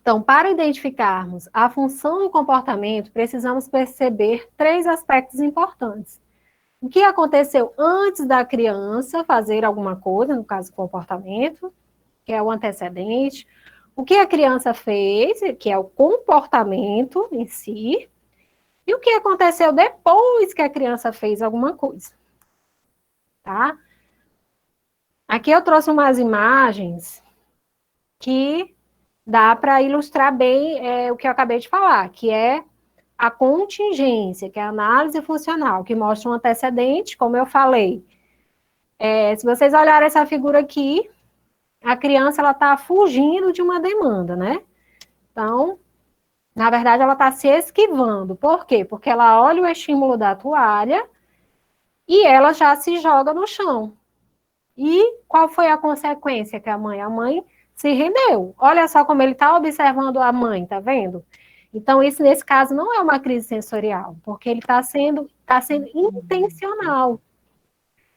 Então, para identificarmos a função e o comportamento, precisamos perceber três aspectos importantes. O que aconteceu antes da criança fazer alguma coisa, no caso, comportamento, que é o antecedente. O que a criança fez, que é o comportamento em si. E o que aconteceu depois que a criança fez alguma coisa. Tá? Aqui eu trouxe umas imagens que dá para ilustrar bem o que eu acabei de falar, que é a contingência, que é a análise funcional, que mostra um antecedente, como eu falei. Se vocês olharem essa figura aqui, a criança ela está fugindo de uma demanda, né? Então, na verdade, ela está se esquivando. Por quê? Porque ela olha o estímulo da toalha e ela já se joga no chão. E qual foi a consequência que a mãe se rendeu. Olha só como ele está observando a mãe, tá vendo? Então, isso, nesse caso, não é uma crise sensorial, porque ele está sendo intencional,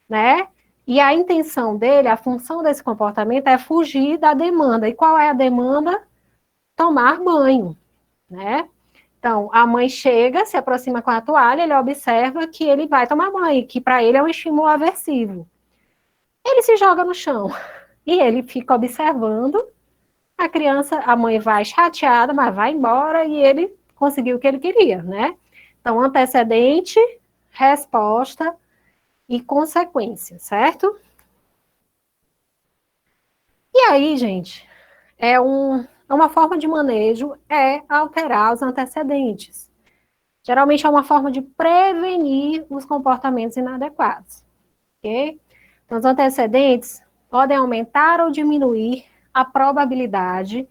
né? E a intenção dele, a função desse comportamento é fugir da demanda. E qual é a demanda? Tomar banho, né? Então, a mãe chega, se aproxima com a toalha, ele observa que ele vai tomar banho, que para ele é um estímulo aversivo. Ele se joga no chão e ele fica observando. A criança, a mãe vai chateada, mas vai embora e ele conseguiu o que ele queria, né? Então, antecedente, resposta e consequência, certo? E aí, gente, uma forma de manejo é alterar os antecedentes. Geralmente é uma forma de prevenir os comportamentos inadequados, ok? Então, os antecedentes podem aumentar ou diminuir a probabilidade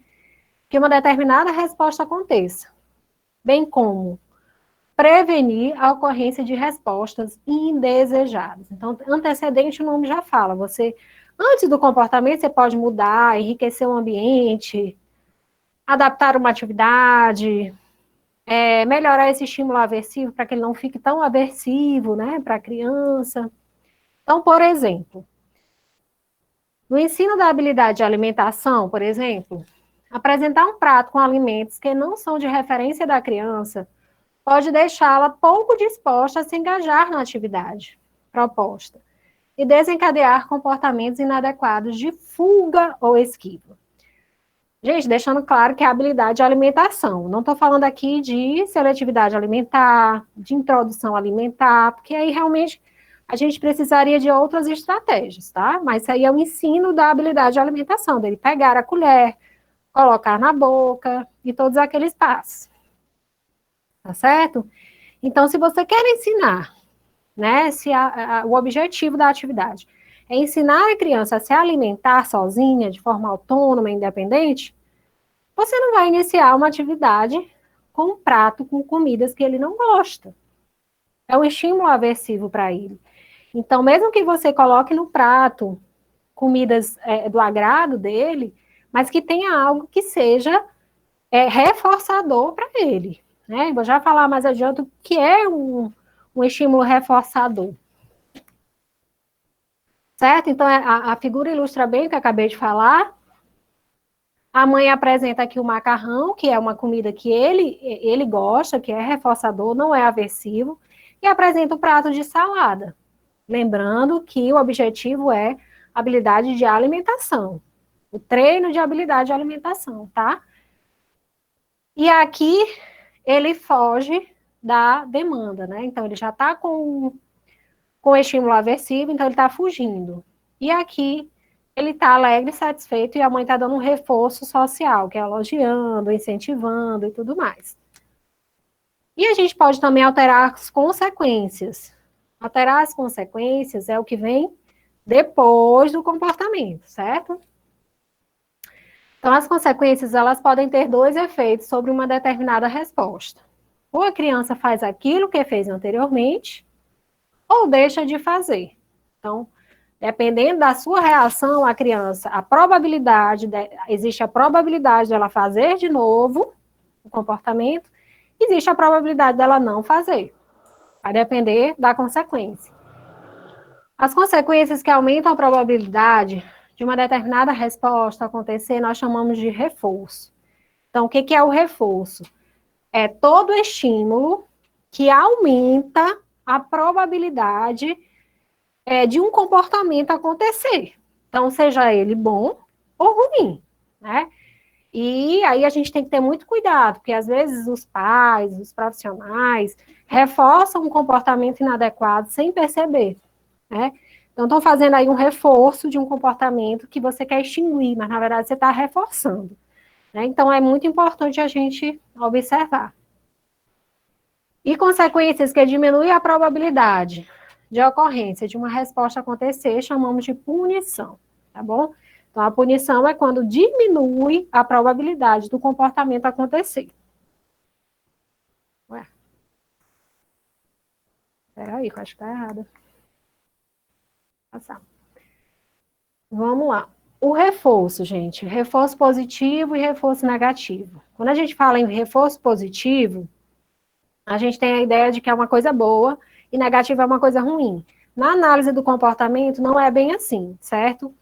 que uma determinada resposta aconteça, bem como prevenir a ocorrência de respostas indesejadas. Então, antecedente, o nome já fala, antes do comportamento, você pode mudar, enriquecer o ambiente, adaptar uma atividade, melhorar esse estímulo aversivo para que ele não fique tão aversivo, né, para a criança. Então, por exemplo, no ensino da habilidade de alimentação, por exemplo, apresentar um prato com alimentos que não são de referência da criança pode deixá-la pouco disposta a se engajar na atividade proposta. e desencadear comportamentos inadequados de fuga ou esquiva. Gente, deixando claro que é habilidade de alimentação. Não estou falando aqui de seletividade alimentar, de introdução alimentar, porque aí realmente a gente precisaria de outras estratégias, tá? Mas isso aí é o ensino da habilidade de alimentação, dele pegar a colher, colocar na boca e todos aqueles passos. Tá certo? Então, se você quer ensinar, né, se o objetivo da atividade é ensinar a criança a se alimentar sozinha, de forma autônoma, independente, você não vai iniciar uma atividade com um prato com comidas que ele não gosta. É um estímulo aversivo para ele. Então, mesmo que você coloque no prato comidas do agrado dele, mas que tenha algo que seja reforçador para ele. Né? Vou já falar mais adiante o que é um estímulo reforçador. Certo? Então, a figura ilustra bem o que eu acabei de falar. A mãe apresenta aqui o macarrão, que é uma comida que ele gosta, que é reforçador, não é aversivo, e apresenta o prato de salada. Lembrando que o objetivo é habilidade de alimentação, o treino de habilidade de alimentação, tá? E aqui ele foge da demanda, né? Então, ele já está com estímulo aversivo, então ele está fugindo. E aqui ele está alegre e satisfeito e a mãe está dando um reforço social, que é elogiando, incentivando e tudo mais. E a gente pode também alterar as consequências. Alterar as consequências é o que vem depois do comportamento, certo? Então, as consequências, elas podem ter dois efeitos sobre uma determinada resposta. Ou a criança faz aquilo que fez anteriormente, ou deixa de fazer. Então, dependendo da sua reação, a criança, existe a probabilidade dela fazer de novo o comportamento, existe a probabilidade dela não fazer. Vai depender da consequência. As consequências que aumentam a probabilidade de uma determinada resposta acontecer, nós chamamos de reforço. Então, o que é o reforço? É todo estímulo que aumenta a probabilidade de um comportamento acontecer. Então, seja ele bom ou ruim, né? E aí a gente tem que ter muito cuidado, porque às vezes os pais, os profissionais, reforçam um comportamento inadequado sem perceber, né? Então, estão fazendo aí um reforço de um comportamento que você quer extinguir, mas na verdade você está reforçando, né? Então, é muito importante a gente observar. E consequências que diminuem a probabilidade de ocorrência de uma resposta acontecer, chamamos de punição, tá bom? Então, a punição é quando diminui a probabilidade do comportamento acontecer. Ué. Peraí, que eu acho que tá errado. Passar. Vamos lá. O reforço, gente, reforço positivo e reforço negativo. Quando a gente fala em reforço positivo, a gente tem a ideia de que é uma coisa boa e negativo é uma coisa ruim. Na análise do comportamento, não é bem assim, certo?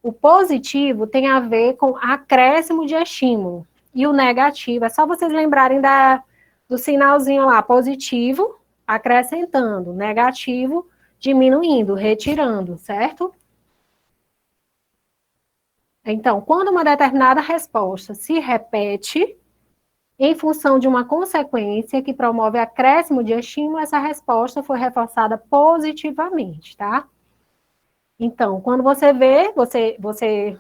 O positivo tem a ver com acréscimo de estímulo. E o negativo, é só vocês lembrarem do sinalzinho lá, positivo, acrescentando, negativo, diminuindo, retirando, certo? Então, quando uma determinada resposta se repete, em função de uma consequência que promove acréscimo de estímulo, essa resposta foi reforçada positivamente, tá? Então, quando você vê, você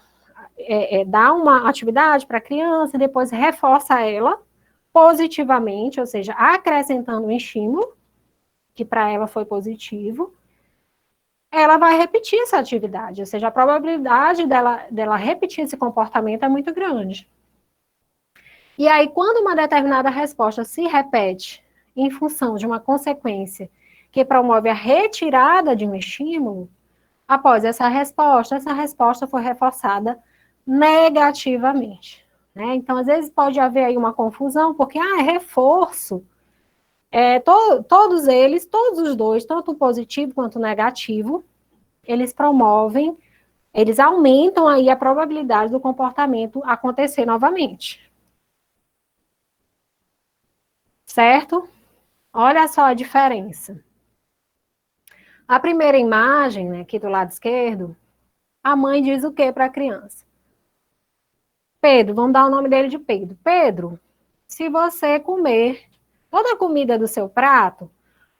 dá uma atividade para a criança e depois reforça ela positivamente, ou seja, acrescentando um estímulo, que para ela foi positivo, ela vai repetir essa atividade, ou seja, a probabilidade dela repetir esse comportamento é muito grande. E aí, quando uma determinada resposta se repete em função de uma consequência que promove a retirada de um estímulo, após essa resposta foi reforçada negativamente. Né? Então, às vezes pode haver aí uma confusão, porque reforço, todos eles, todos os dois, tanto o positivo quanto o negativo, eles promovem, eles aumentam aí a probabilidade do comportamento acontecer novamente. Certo? Olha só a diferença. A primeira imagem, né, aqui do lado esquerdo, a mãe diz o que para a criança? Pedro, vamos dar o nome dele de Pedro. Pedro, se você comer toda a comida do seu prato,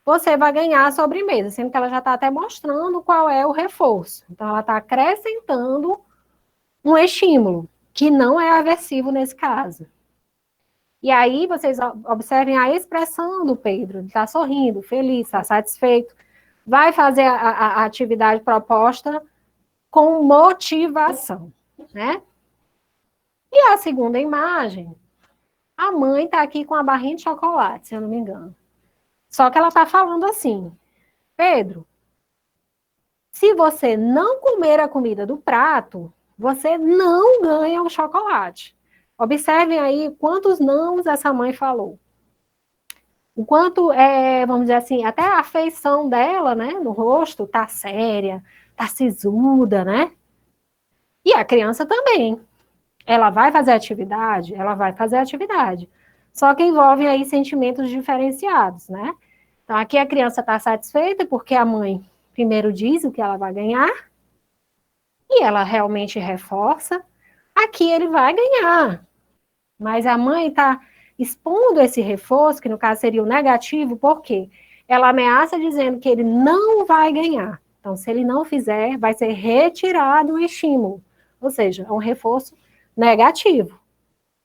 você vai ganhar a sobremesa, sendo que ela já está até mostrando qual é o reforço. Então, ela está acrescentando um estímulo, que não é aversivo nesse caso. E aí, vocês observem a expressão do Pedro. Ele está sorrindo, feliz, está satisfeito. Vai fazer a atividade proposta com motivação, né? E a segunda imagem, a mãe está aqui com a barrinha de chocolate, se eu não me engano. Só que ela está falando assim, Pedro, se você não comer a comida do prato, você não ganha o chocolate. Observem aí quantos nãos essa mãe falou. O quanto, vamos dizer assim, até a afeição dela, né, no rosto, tá séria, tá sisuda, né? E a criança também. Ela vai fazer atividade? Ela vai fazer atividade. Só que envolve aí sentimentos diferenciados, né? Então, aqui a criança está satisfeita porque a mãe primeiro diz o que ela vai ganhar e ela realmente reforça. Aqui ele vai ganhar, mas a mãe está expondo esse reforço, que no caso seria o negativo, porque ela ameaça dizendo que ele não vai ganhar. Então, se ele não fizer, vai ser retirado o estímulo. Ou seja, é um reforço negativo.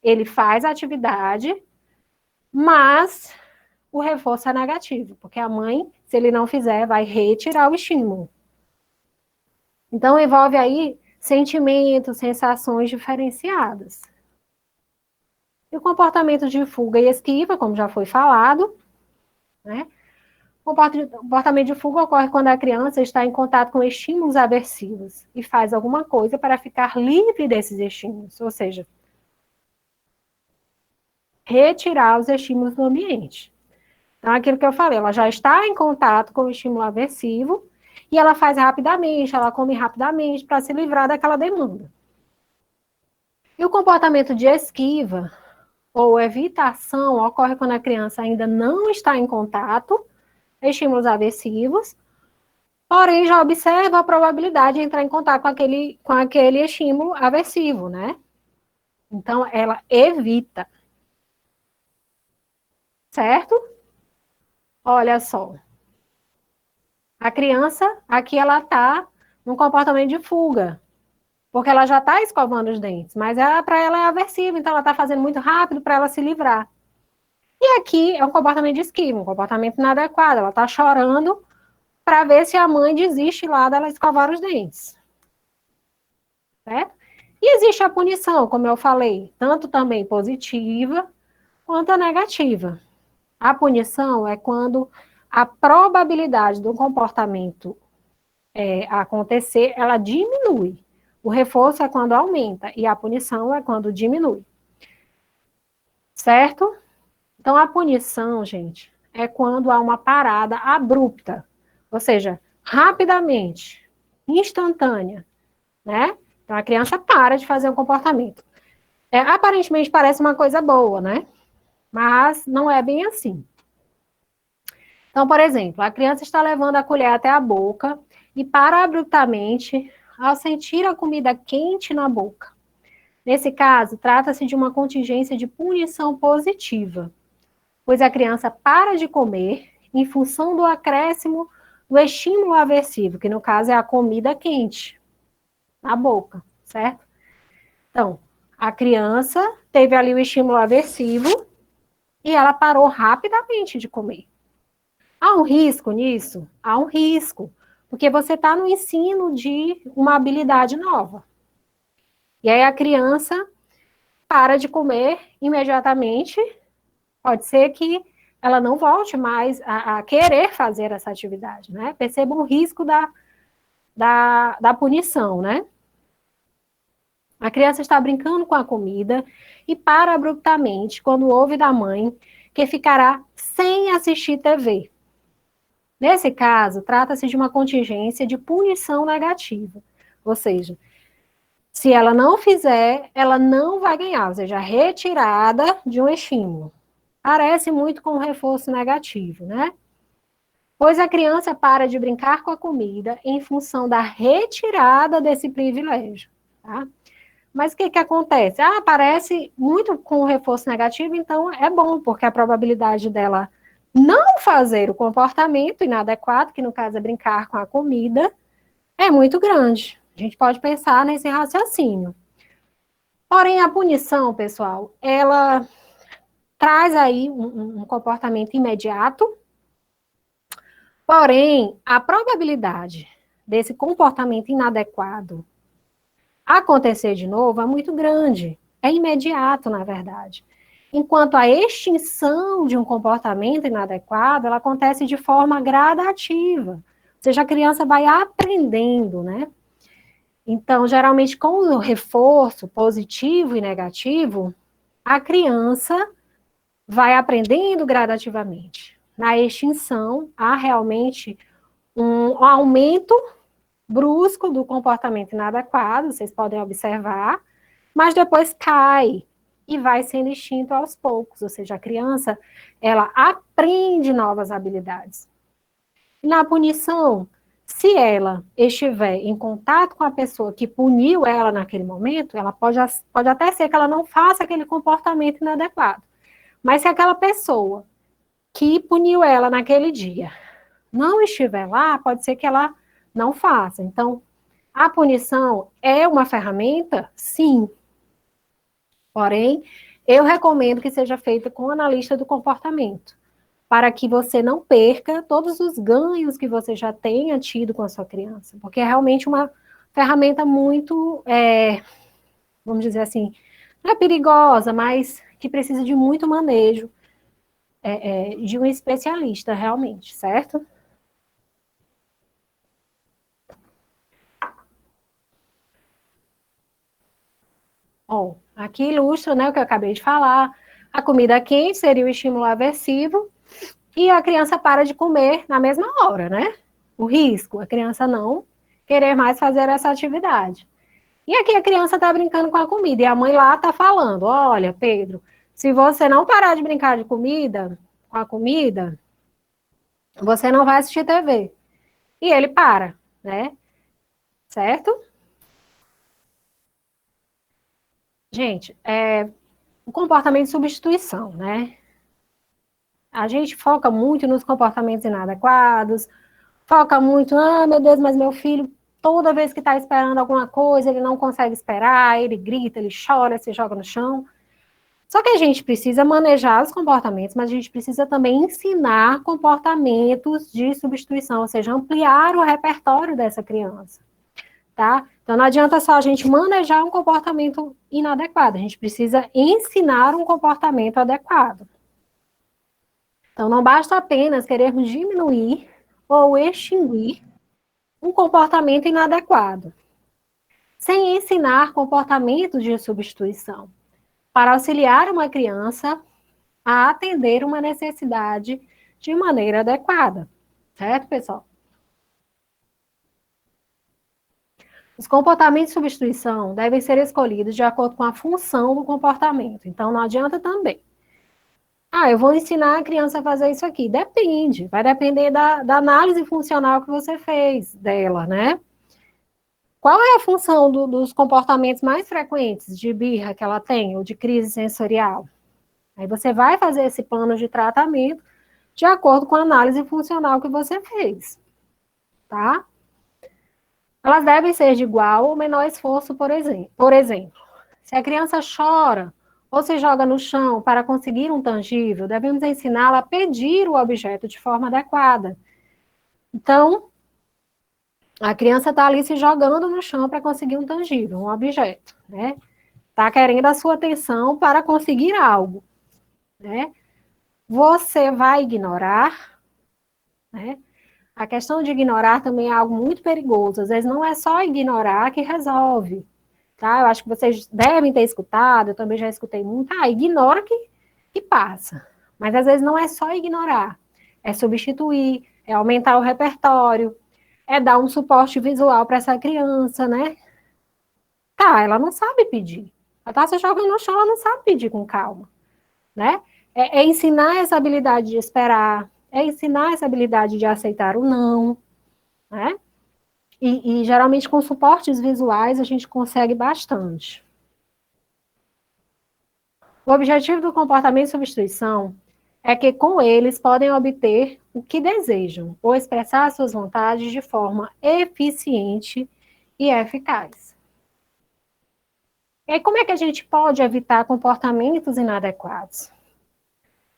Ele faz a atividade, mas o reforço é negativo, porque a mãe, se ele não fizer, vai retirar o estímulo. Então, envolve aí sentimentos, sensações diferenciadas. E o comportamento de fuga e esquiva, como já foi falado, né? O comportamento de fuga ocorre quando a criança está em contato com estímulos aversivos e faz alguma coisa para ficar livre desses estímulos, ou seja, retirar os estímulos do ambiente. Então, aquilo que eu falei, ela já está em contato com o estímulo aversivo e ela faz rapidamente, ela come rapidamente para se livrar daquela demanda. E o comportamento de esquiva ou evitação ocorre quando a criança ainda não está em contato com estímulos aversivos, porém já observa a probabilidade de entrar em contato com aquele estímulo aversivo, né? Então, ela evita. Certo? Olha só. A criança, aqui ela está num comportamento de fuga, porque ela já está escovando os dentes, mas para ela é aversivo, então ela está fazendo muito rápido para ela se livrar. E aqui é um comportamento de esquiva, um comportamento inadequado, ela está chorando para ver se a mãe desiste lá dela escovar os dentes. Certo? E existe a punição, como eu falei, tanto também positiva quanto a negativa. A punição é quando a probabilidade do comportamento acontecer, ela diminui. O reforço é quando aumenta e a punição é quando diminui. Certo? Então, a punição, gente, é quando há uma parada abrupta, ou seja, rapidamente, instantânea, né? Então, a criança para de fazer um comportamento. Aparentemente parece uma coisa boa, né? Mas não é bem assim. Então, por exemplo, a criança está levando a colher até a boca e para abruptamente ao sentir a comida quente na boca. Nesse caso, trata-se de uma contingência de punição positiva, pois a criança para de comer em função do acréscimo do estímulo aversivo, que no caso é a comida quente na boca, certo? Então, a criança teve ali o estímulo aversivo e ela parou rapidamente de comer. Há um risco nisso? Há um risco, porque você está no ensino de uma habilidade nova. E aí a criança para de comer imediatamente, pode ser que ela não volte mais a querer fazer essa atividade, né? Perceba o risco da punição, né? A criança está brincando com a comida e para abruptamente quando ouve da mãe que ficará sem assistir TV. Nesse caso, trata-se de uma contingência de punição negativa, ou seja, se ela não fizer, ela não vai ganhar, ou seja, retirada de um estímulo. Parece muito com um reforço negativo, né? pois a criança para de brincar com a comida em função da retirada desse privilégio, tá? Mas o que que acontece? Ah, aparece muito com o reforço negativo, então é bom, porque a probabilidade dela não fazer o comportamento inadequado, que no caso é brincar com a comida, é muito grande. A gente pode pensar nesse raciocínio. Porém, a punição, pessoal, ela traz aí um comportamento imediato, porém, a probabilidade desse comportamento inadequado acontecer de novo é muito grande, é imediato, na verdade. Enquanto a extinção de um comportamento inadequado, ela acontece de forma gradativa, ou seja, a criança vai aprendendo, né? Então, geralmente, com o reforço positivo e negativo, a criança vai aprendendo gradativamente. Na extinção, há realmente um aumento brusco do comportamento inadequado, vocês podem observar, mas depois cai e vai sendo extinto aos poucos, ou seja, a criança, ela aprende novas habilidades. Na punição, se ela estiver em contato com a pessoa que puniu ela naquele momento, ela pode até ser que ela não faça aquele comportamento inadequado, mas se aquela pessoa que puniu ela naquele dia não estiver lá, pode ser que ela não faça. Então, a punição é uma ferramenta? Sim. Porém, eu recomendo que seja feita com o analista do comportamento, para que você não perca todos os ganhos que você já tenha tido com a sua criança, porque é realmente uma ferramenta muito, vamos dizer assim, não é perigosa, mas que precisa de muito manejo de um especialista, realmente, certo? Bom, aqui ilustra, né, o que eu acabei de falar. A comida quente seria o estímulo aversivo e a criança para de comer na mesma hora, né? O risco, a criança não querer mais fazer essa atividade. E aqui a criança está brincando com a comida e a mãe lá está falando: olha, Pedro, se você não parar de brincar de comida, com a comida, você não vai assistir TV. E ele para, né? Certo? Gente, o comportamento de substituição, né? A gente foca muito nos comportamentos inadequados, foca muito, ah, meu Deus, mas meu filho, toda vez que está esperando alguma coisa, ele não consegue esperar, ele grita, ele chora, se joga no chão. Só que a gente precisa manejar os comportamentos, mas a gente precisa também ensinar comportamentos de substituição, ou seja, ampliar o repertório dessa criança, tá? Então não adianta só a gente manejar um comportamento inadequado, a gente precisa ensinar um comportamento adequado. Então, não basta apenas querermos diminuir ou extinguir um comportamento inadequado, sem ensinar comportamentos de substituição, para auxiliar uma criança a atender uma necessidade de maneira adequada. Certo, pessoal? Os comportamentos de substituição devem ser escolhidos de acordo com a função do comportamento. Então, não adianta também. Ah, eu vou ensinar a criança a fazer isso aqui. Depende, vai depender da análise funcional que você fez dela, né? Qual é a função dos comportamentos mais frequentes de birra que ela tem, ou de crise sensorial? Aí você vai fazer esse plano de tratamento de acordo com a análise funcional que você fez, tá? Elas devem ser de igual ou menor esforço, por exemplo. Se a criança chora ou se joga no chão para conseguir um tangível, devemos ensiná-la a pedir o objeto de forma adequada. Então, a criança está ali se jogando no chão para conseguir um tangível, um objeto, né? Está querendo a sua atenção para conseguir algo, né? Você vai ignorar, né? A questão de ignorar também é algo muito perigoso. Às vezes não é só ignorar que resolve, tá? Eu acho que vocês devem ter escutado, eu também já escutei muito, ignora que passa. Mas às vezes não é só ignorar, é substituir, é aumentar o repertório, é dar um suporte visual para essa criança, né? Tá, ela não sabe pedir. Ela tá se jogando no chão, ela não sabe pedir com calma, né? É ensinar essa habilidade de esperar, é ensinar essa habilidade de aceitar o não, né? E geralmente com suportes visuais a gente consegue bastante. O objetivo do comportamento de substituição é que com eles podem obter o que desejam ou expressar suas vontades de forma eficiente e eficaz. E aí, como é que a gente pode evitar comportamentos inadequados?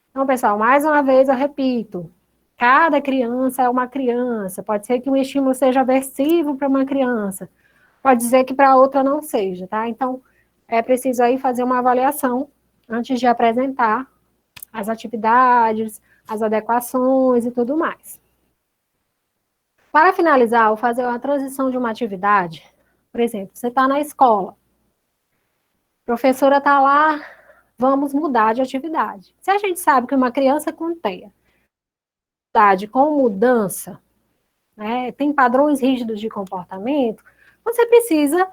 Então, pessoal, mais uma vez eu repito, cada criança é uma criança. Pode ser que um estímulo seja aversivo para uma criança, pode dizer que para outra não seja, tá? Então, é preciso aí fazer uma avaliação antes de apresentar as atividades, as adequações e tudo mais. Para finalizar, eu vou fazer uma transição de uma atividade. Por exemplo, você está na escola, a professora está lá, vamos mudar de atividade. Se a gente sabe que uma criança com TEA, com mudança, né, tem padrões rígidos de comportamento, você precisa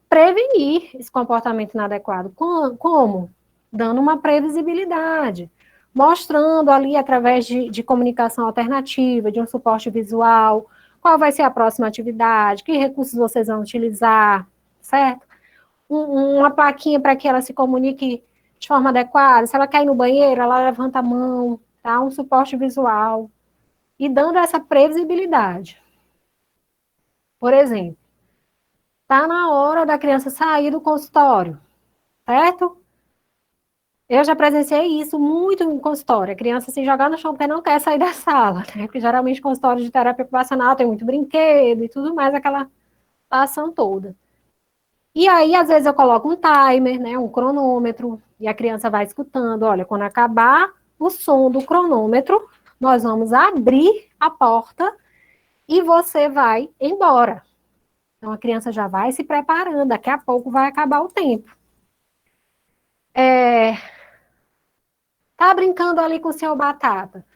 prevenir esse comportamento inadequado. Como? Dando uma previsibilidade, mostrando ali através de comunicação alternativa, de um suporte visual, qual vai ser a próxima atividade, que recursos vocês vão utilizar, certo? Uma plaquinha para que ela se comunique de forma adequada, se ela cair no banheiro, ela levanta a mão, tá? Um suporte visual. E dando essa previsibilidade. Por exemplo, tá na hora da criança sair do consultório, certo? Eu já presenciei isso muito em consultório, a criança se jogar no chão porque não quer sair da sala, né? Porque geralmente consultório de terapia ocupacional tem muito brinquedo e tudo mais, aquela ação toda. E aí, às vezes, eu coloco um timer, né, um cronômetro, e a criança vai escutando, olha, quando acabar o som do cronômetro, nós vamos abrir a porta e você vai embora. Então, a criança já vai se preparando, daqui a pouco vai acabar o tempo. Tá brincando ali com o senhor Batata.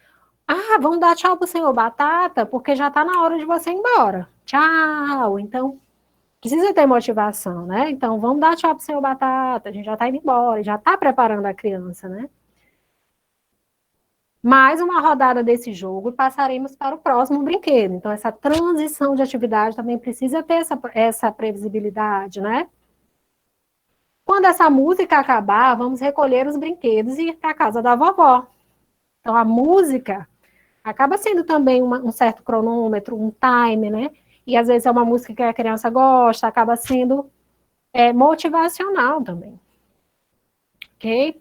Ah, vamos dar tchau pro senhor Batata, porque já tá na hora de você ir embora. Tchau. Então, precisa ter motivação, né? Então, vamos dar tchau pro senhor Batata, a gente já tá indo embora, já tá preparando a criança, né? Mais uma rodada desse jogo e passaremos para o próximo brinquedo. Então, essa transição de atividade também precisa ter essa previsibilidade, né? Quando essa música acabar, vamos recolher os brinquedos e ir para a casa da vovó. Então, a música acaba sendo também um certo cronômetro, um time, né? E às vezes é uma música que a criança gosta, acaba sendo motivacional também. Ok?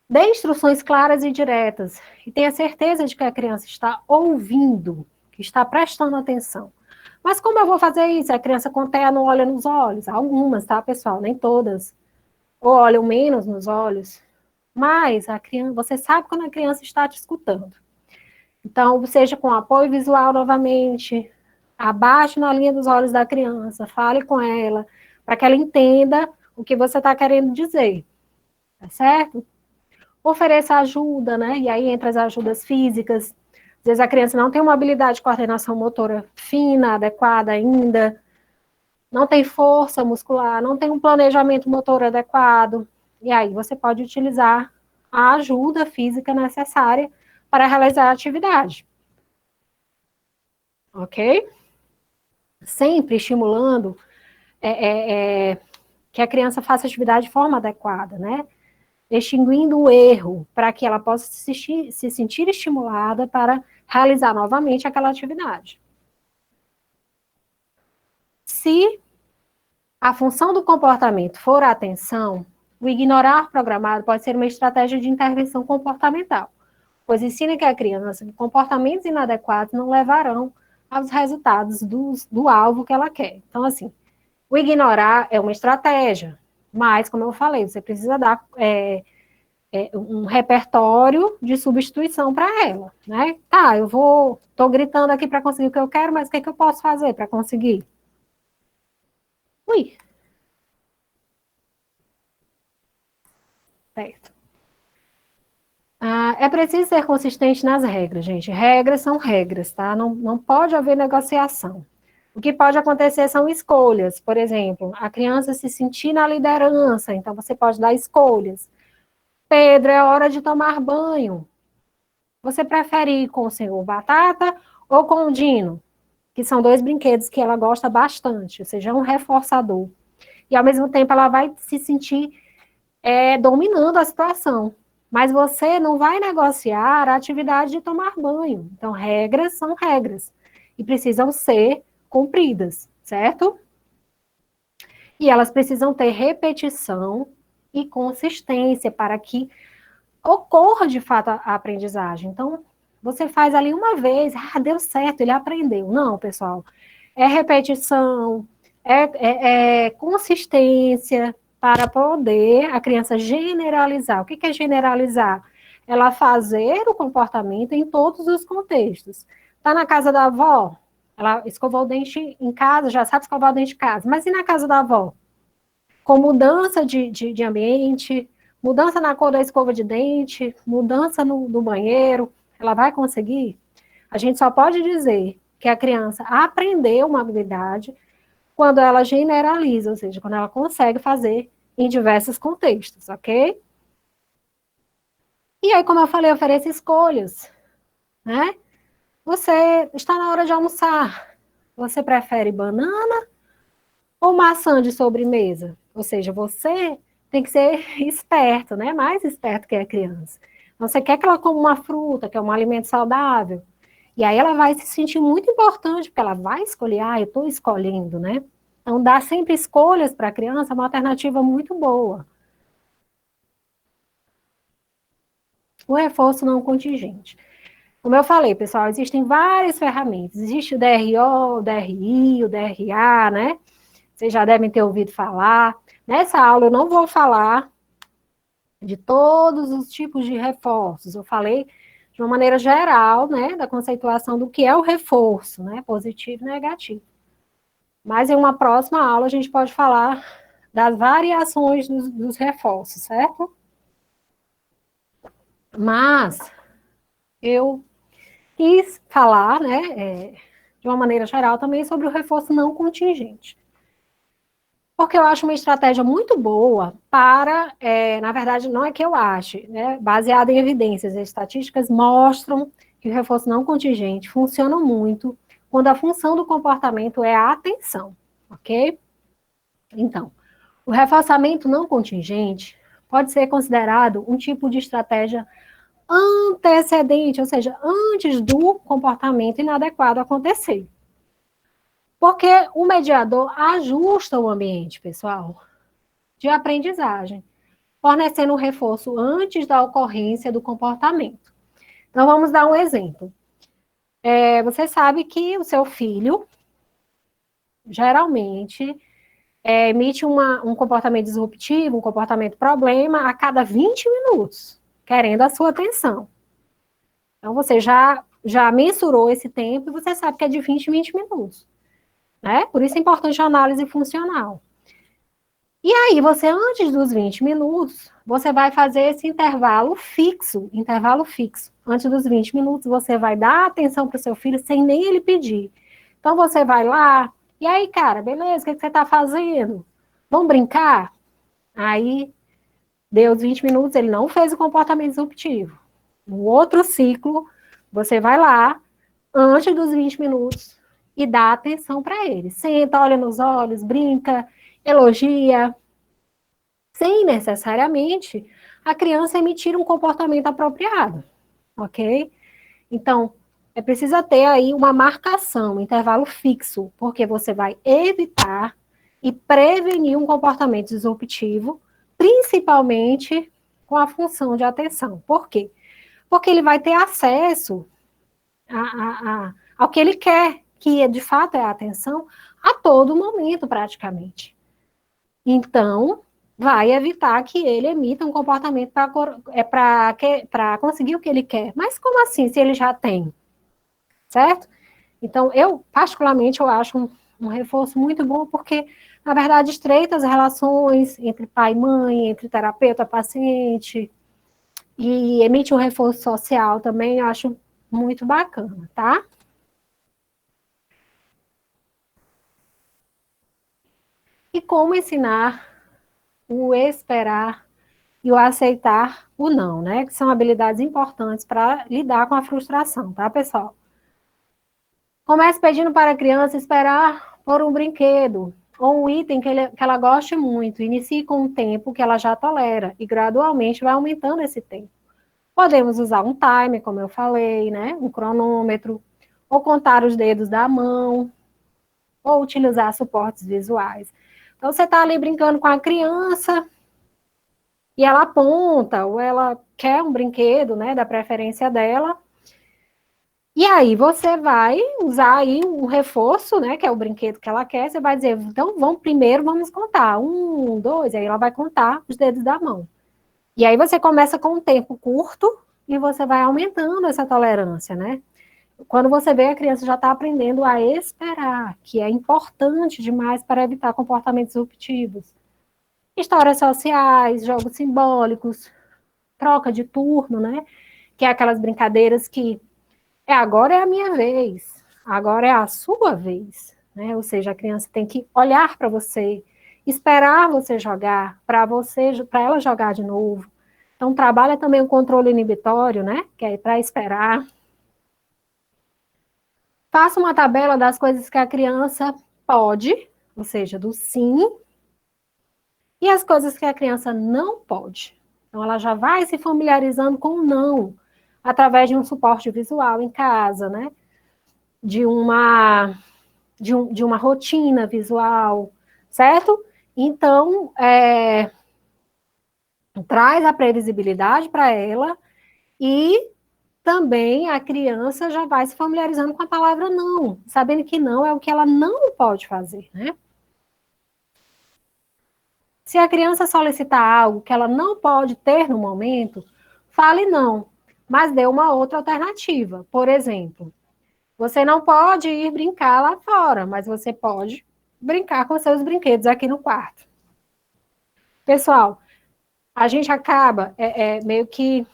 Dê instruções claras e diretas. E tenha certeza de que a criança está ouvindo, que está prestando atenção. Mas como eu vou fazer isso? A criança com TEA não olha nos olhos. Algumas, tá, pessoal? Nem todas. Ou olham menos nos olhos. Mas a criança, você sabe quando a criança está te escutando. Então, seja com apoio visual novamente, abaixe na linha dos olhos da criança, fale com ela, para que ela entenda o que você está querendo dizer, tá certo? Ofereça ajuda, né? E aí entra as ajudas físicas. Às vezes a criança não tem uma habilidade de coordenação motora fina, adequada ainda, não tem força muscular, não tem um planejamento motor adequado. E aí você pode utilizar a ajuda física necessária para realizar a atividade. Ok? Sempre estimulando que a criança faça a atividade de forma adequada, né? Extinguindo o erro, para que ela possa se sentir estimulada para realizar novamente aquela atividade. Se a função do comportamento for a atenção, o ignorar programado pode ser uma estratégia de intervenção comportamental, pois ensina que a criança que comportamentos inadequados não levarão aos resultados do alvo que ela quer. Então, assim, o ignorar é uma estratégia, mas, como eu falei, você precisa dar um repertório de substituição para ela, né? Tá, tô gritando aqui para conseguir o que eu quero, mas o que eu posso fazer para conseguir? Ui, certo. É preciso ser consistente nas regras, gente. Regras são regras, tá? Não pode haver negociação. O que pode acontecer são escolhas. Por exemplo, a criança se sentir na liderança, então você pode dar escolhas. Pedro, é hora de tomar banho. Você prefere ir com o Senhor Batata ou com o Dino? Que são dois brinquedos que ela gosta bastante, ou seja, é um reforçador. E ao mesmo tempo ela vai se sentir dominando a situação. Mas você não vai negociar a atividade de tomar banho. Então, regras são regras e precisam ser cumpridas, certo? E elas precisam ter repetição e consistência para que ocorra de fato a aprendizagem. Então, você faz ali uma vez, deu certo, ele aprendeu. Não, pessoal, é repetição, é consistência para poder a criança generalizar. O que é generalizar? Ela fazer o comportamento em todos os contextos. Está na casa da avó, ela escovou o dente em casa, já sabe escovar o dente em casa, mas e na casa da avó? Com mudança de ambiente, mudança na cor da escova de dente, mudança no banheiro, ela vai conseguir? A gente só pode dizer que a criança aprendeu uma habilidade quando ela generaliza, ou seja, quando ela consegue fazer em diversos contextos, ok? E aí, como eu falei, ofereça escolhas, né? Você está na hora de almoçar. Você prefere banana ou maçã de sobremesa? Ou seja, você tem que ser esperto, né? Mais esperto que a criança. Então, você quer que ela coma uma fruta, que é um alimento saudável, e aí ela vai se sentir muito importante, porque ela vai escolher, eu estou escolhendo, né? Então, dar sempre escolhas para a criança é uma alternativa muito boa. O reforço não contingente. Como eu falei, pessoal, existem várias ferramentas. Existe o DRO, o DRI, o DRA, né? Vocês já devem ter ouvido falar. Nessa aula eu não vou falar de todos os tipos de reforços. Eu falei de uma maneira geral, né, da conceituação do que é o reforço, né, positivo e negativo. Mas em uma próxima aula a gente pode falar das variações dos reforços, certo? Mas eu quis falar, né, de uma maneira geral também sobre o reforço não contingente. Porque eu acho uma estratégia muito boa para, na verdade, não é que eu ache, né? Baseada em evidências e estatísticas mostram que o reforço não contingente funciona muito quando a função do comportamento é a atenção, ok? Então, o reforçamento não contingente pode ser considerado um tipo de estratégia antecedente, ou seja, antes do comportamento inadequado acontecer. Porque o mediador ajusta o ambiente, pessoal, de aprendizagem, fornecendo um reforço antes da ocorrência do comportamento. Então, vamos dar um exemplo. Você sabe que o seu filho, geralmente, emite um comportamento disruptivo, um comportamento problema a cada 20 minutos, querendo a sua atenção. Então, você já mensurou esse tempo e você sabe que é de 20 em 20 minutos. Né? Por isso é importante a análise funcional. E aí, você, antes dos 20 minutos, você vai fazer esse intervalo fixo, Antes dos 20 minutos, você vai dar atenção para o seu filho sem nem ele pedir. Então, você vai lá, e aí, cara, beleza, o que você está fazendo? Vamos brincar? Aí, deu os 20 minutos, ele não fez o comportamento disruptivo. No outro ciclo, você vai lá, antes dos 20 minutos, e dá atenção para ele. Senta, olha nos olhos, brinca, elogia, sem necessariamente a criança emitir um comportamento apropriado, ok? Então, precisa ter aí uma marcação, um intervalo fixo, porque você vai evitar e prevenir um comportamento disruptivo, principalmente com a função de atenção. Por quê? Porque ele vai ter acesso ao que ele quer, que de fato é a atenção, a todo momento, praticamente. Então, vai evitar que ele emita um comportamento para conseguir o que ele quer. Mas como assim, se ele já tem? Certo? Então, particularmente, eu acho um reforço muito bom, porque, na verdade, estreita as relações entre pai e mãe, entre terapeuta e paciente, e emite um reforço social também, eu acho muito bacana, tá? E como ensinar o esperar e o aceitar o não, né? Que são habilidades importantes para lidar com a frustração, tá, pessoal? Comece pedindo para a criança esperar por um brinquedo ou um item que ela goste muito. Inicie com um tempo que ela já tolera e gradualmente vai aumentando esse tempo. Podemos usar um timer, como eu falei, né? Um cronômetro, ou contar os dedos da mão, ou utilizar suportes visuais. Então, você está ali brincando com a criança e ela aponta, ou ela quer um brinquedo, né, da preferência dela, e aí você vai usar aí um reforço, né, que é o brinquedo que ela quer, você vai dizer, então vamos contar, 1, 2, aí ela vai contar os dedos da mão. E aí você começa com um tempo curto e você vai aumentando essa tolerância, né? Quando você vê, a criança já está aprendendo a esperar, que é importante demais para evitar comportamentos ruptivos. Histórias sociais, jogos simbólicos, troca de turno, né? Que é aquelas brincadeiras que agora é a minha vez, agora é a sua vez, né? Ou seja, a criança tem que olhar para você, esperar você jogar, para ela jogar de novo. Então, trabalha também o controle inibitório, né? Que é para esperar. Faça uma tabela das coisas que a criança pode, ou seja, do sim, e as coisas que a criança não pode. Então, ela já vai se familiarizando com o não, através de um suporte visual em casa, né? De uma rotina visual, certo? Então, traz a previsibilidade para ela e também a criança já vai se familiarizando com a palavra não, sabendo que não é o que ela não pode fazer, né? Se a criança solicitar algo que ela não pode ter no momento, fale não, mas dê uma outra alternativa. Por exemplo, você não pode ir brincar lá fora, mas você pode brincar com seus brinquedos aqui no quarto. Pessoal, a gente acaba meio que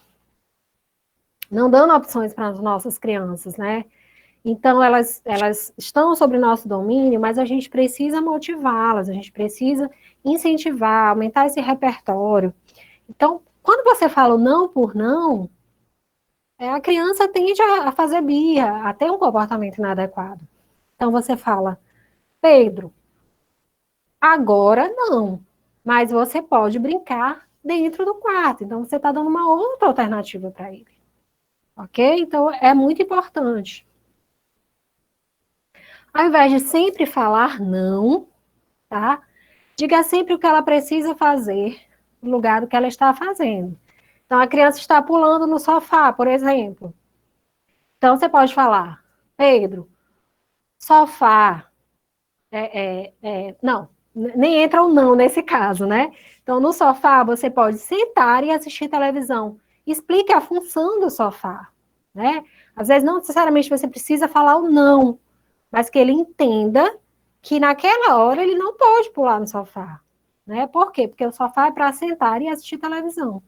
não dando opções para as nossas crianças, né? Então, elas estão sobre o nosso domínio, mas a gente precisa motivá-las, a gente precisa incentivar, aumentar esse repertório. Então, quando você fala o não por não, a criança tende a fazer birra, a ter um comportamento inadequado. Então, você fala, Pedro, agora não, mas você pode brincar dentro do quarto. Então, você está dando uma outra alternativa para ele. Ok? Então, é muito importante. Ao invés de sempre falar não, tá? Diga sempre o que ela precisa fazer no lugar do que ela está fazendo. Então, a criança está pulando no sofá, por exemplo. Então, você pode falar, Pedro, sofá. Não, nem entra o não nesse caso, né? Então, no sofá, você pode sentar e assistir televisão. Explique a função do sofá, né? Às vezes, não necessariamente você precisa falar o não, mas que ele entenda que naquela hora ele não pode pular no sofá, né? Por quê? Porque o sofá é para sentar e assistir televisão.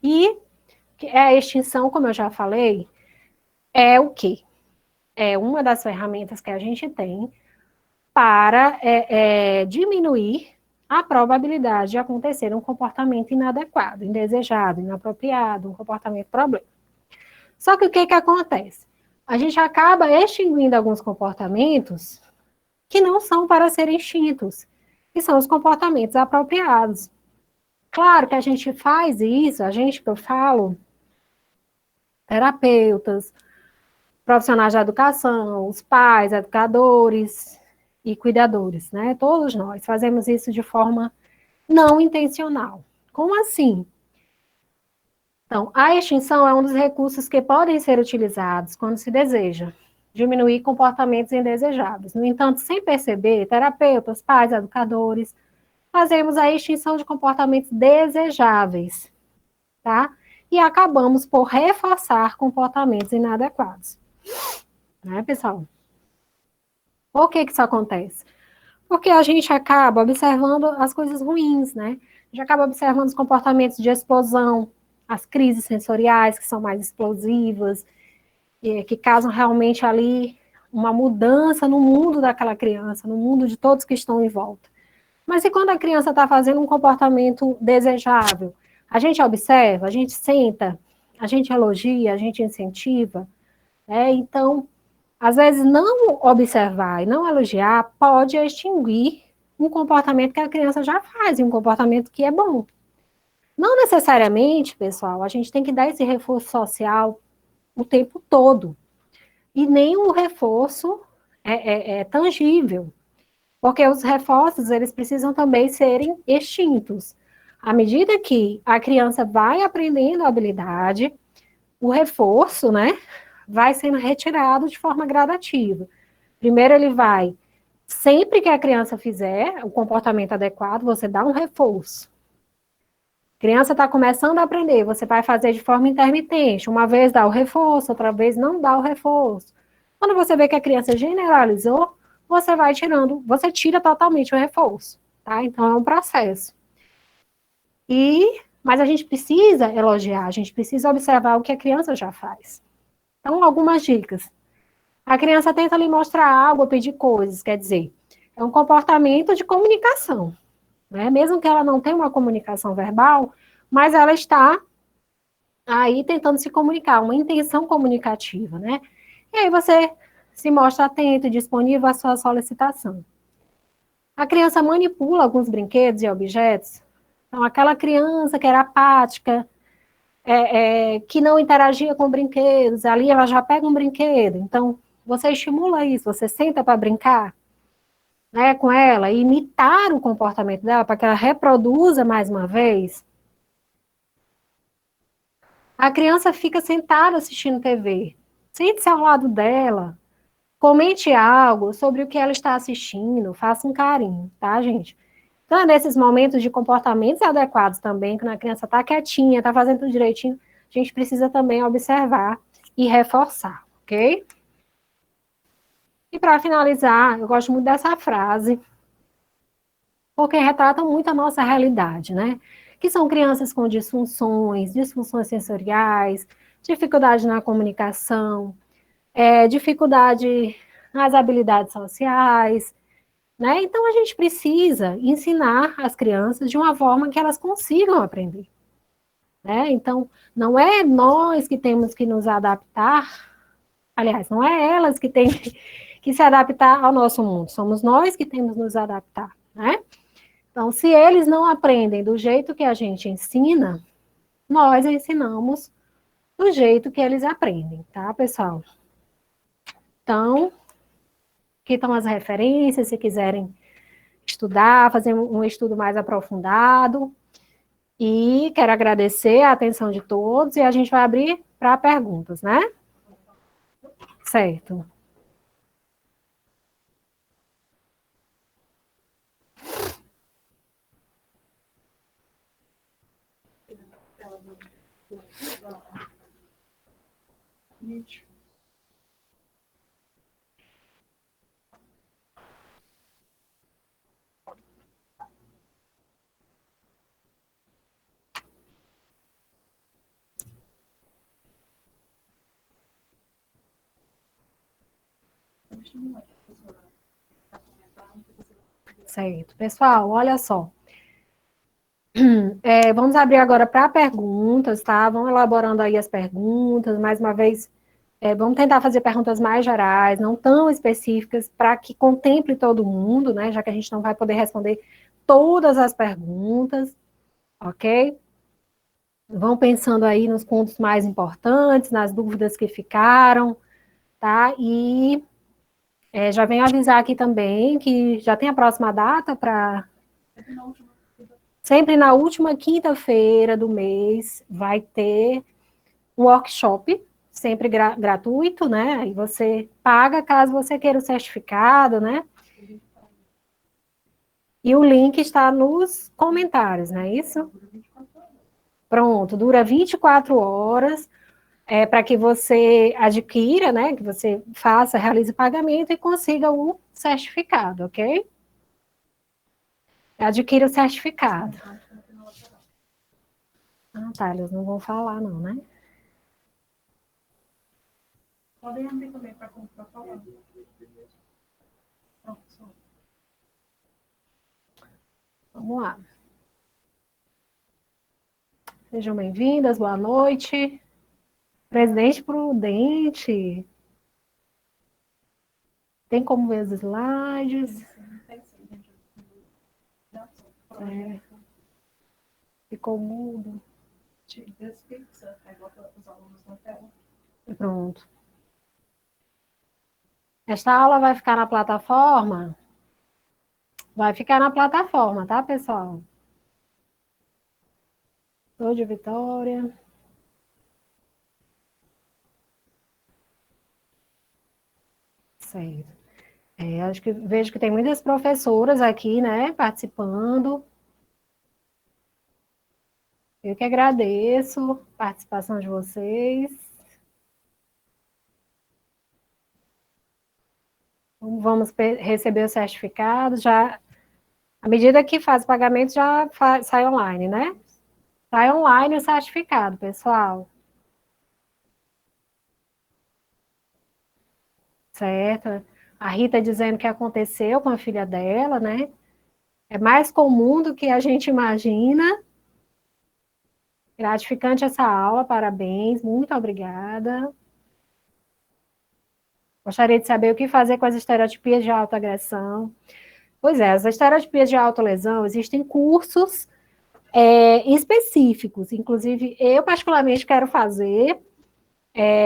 E a extinção, como eu já falei, é o quê? É uma das ferramentas que a gente tem para diminuir a probabilidade de acontecer um comportamento inadequado, indesejado, inapropriado, um comportamento problema. Só que o que acontece? A gente acaba extinguindo alguns comportamentos que não são para serem extintos, que são os comportamentos apropriados. Claro que a gente faz isso, a gente que eu falo, terapeutas, profissionais da educação, os pais, educadores e cuidadores, né? Todos nós fazemos isso de forma não intencional. Como assim? Então, a extinção é um dos recursos que podem ser utilizados quando se deseja diminuir comportamentos indesejáveis. No entanto, sem perceber, terapeutas, pais, educadores, fazemos a extinção de comportamentos desejáveis, tá? E acabamos por reforçar comportamentos inadequados. Né, pessoal? Por que isso acontece? Porque a gente acaba observando as coisas ruins, né? A gente acaba observando os comportamentos de explosão, as crises sensoriais que são mais explosivas, que causam realmente ali uma mudança no mundo daquela criança, no mundo de todos que estão em volta. Mas e quando a criança está fazendo um comportamento desejável? A gente observa, a gente senta, a gente elogia, a gente incentiva, né? Então, às vezes, não observar e não elogiar pode extinguir um comportamento que a criança já faz, e um comportamento que é bom. Não necessariamente, pessoal, a gente tem que dar esse reforço social o tempo todo. E nem o reforço é tangível. Porque os reforços, eles precisam também serem extintos. À medida que a criança vai aprendendo a habilidade, o reforço, né, vai sendo retirado de forma gradativa. Primeiro ele vai, sempre que a criança fizer o comportamento adequado, você dá um reforço. A criança está começando a aprender, você vai fazer de forma intermitente. Uma vez dá o reforço, outra vez não dá o reforço. Quando você vê que a criança generalizou, você vai tirando, você tira totalmente o reforço, tá? Então é um processo. Mas a gente precisa elogiar, a gente precisa observar o que a criança já faz. Então, algumas dicas. A criança tenta lhe mostrar algo ou pedir coisas, quer dizer, é um comportamento de comunicação, né? Mesmo que ela não tenha uma comunicação verbal, mas ela está aí tentando se comunicar, uma intenção comunicativa, né? E aí você se mostra atento e disponível à sua solicitação. A criança manipula alguns brinquedos e objetos. Então, aquela criança que era apática, que não interagia com brinquedos, ali ela já pega um brinquedo. Então, você estimula isso, você senta para brincar, né, com ela, e imitar o comportamento dela para que ela reproduza mais uma vez. A criança fica sentada assistindo TV. Sente-se ao lado dela, comente algo sobre o que ela está assistindo, faça um carinho, tá, gente? Então, é nesses momentos de comportamentos adequados também, quando a criança está quietinha, está fazendo tudo direitinho, a gente precisa também observar e reforçar, ok? E para finalizar, eu gosto muito dessa frase, porque retrata muito a nossa realidade, né? Que são crianças com disfunções, disfunções sensoriais, dificuldade na comunicação, dificuldade nas habilidades sociais, né? Então a gente precisa ensinar as crianças de uma forma que elas consigam aprender, né? Então não é nós que temos que nos adaptar, aliás, não é elas que têm que se adaptar ao nosso mundo, somos nós que temos que nos adaptar, né? Então, se eles não aprendem do jeito que a gente ensina, nós ensinamos do jeito que eles aprendem, tá, pessoal? Então, aqui estão as referências, se quiserem estudar, fazer um estudo mais aprofundado. E quero agradecer a atenção de todos e a gente vai abrir para perguntas, né? Certo. Certo. Pessoal, olha só. Vamos abrir agora para perguntas, tá? Vão elaborando aí as perguntas. Mais uma vez, vamos tentar fazer perguntas mais gerais, não tão específicas, para que contemple todo mundo, né? Já que a gente não vai poder responder todas as perguntas, ok? Vão pensando aí nos pontos mais importantes, nas dúvidas que ficaram, tá? E já venho avisar aqui também que já tem a próxima data para. Sempre na última quinta-feira do mês vai ter um workshop, sempre gratuito, né? Aí você paga caso você queira o certificado, né? E o link está nos comentários, não é isso? Pronto, dura 24 horas, para que você adquira, né? Que você faça, realize o pagamento e consiga o certificado, ok? Adquira o certificado. Ah, tá, eles não vão falar não, né? Podem abrir também para falar. Sejam bem-vindas, boa noite. Presidente Prudente. Tem como ver os slides? É, ficou mudo. Pronto. Esta aula vai ficar na plataforma? Vai ficar na plataforma, tá, pessoal? Sou de Vitória. Certo. Acho que vejo que tem muitas professoras aqui, né, participando. Eu que agradeço a participação de vocês. Vamos receber o certificado. Já, à medida que faz o pagamento, já sai online, né? Sai online o certificado, pessoal. Certo? A Rita dizendo que aconteceu com a filha dela, né? É mais comum do que a gente imagina. Gratificante essa aula, parabéns, muito obrigada. Gostaria de saber o que fazer com as estereotipias de autoagressão. Pois é, as estereotipias de autolesão, existem cursos específicos, inclusive eu particularmente quero fazer,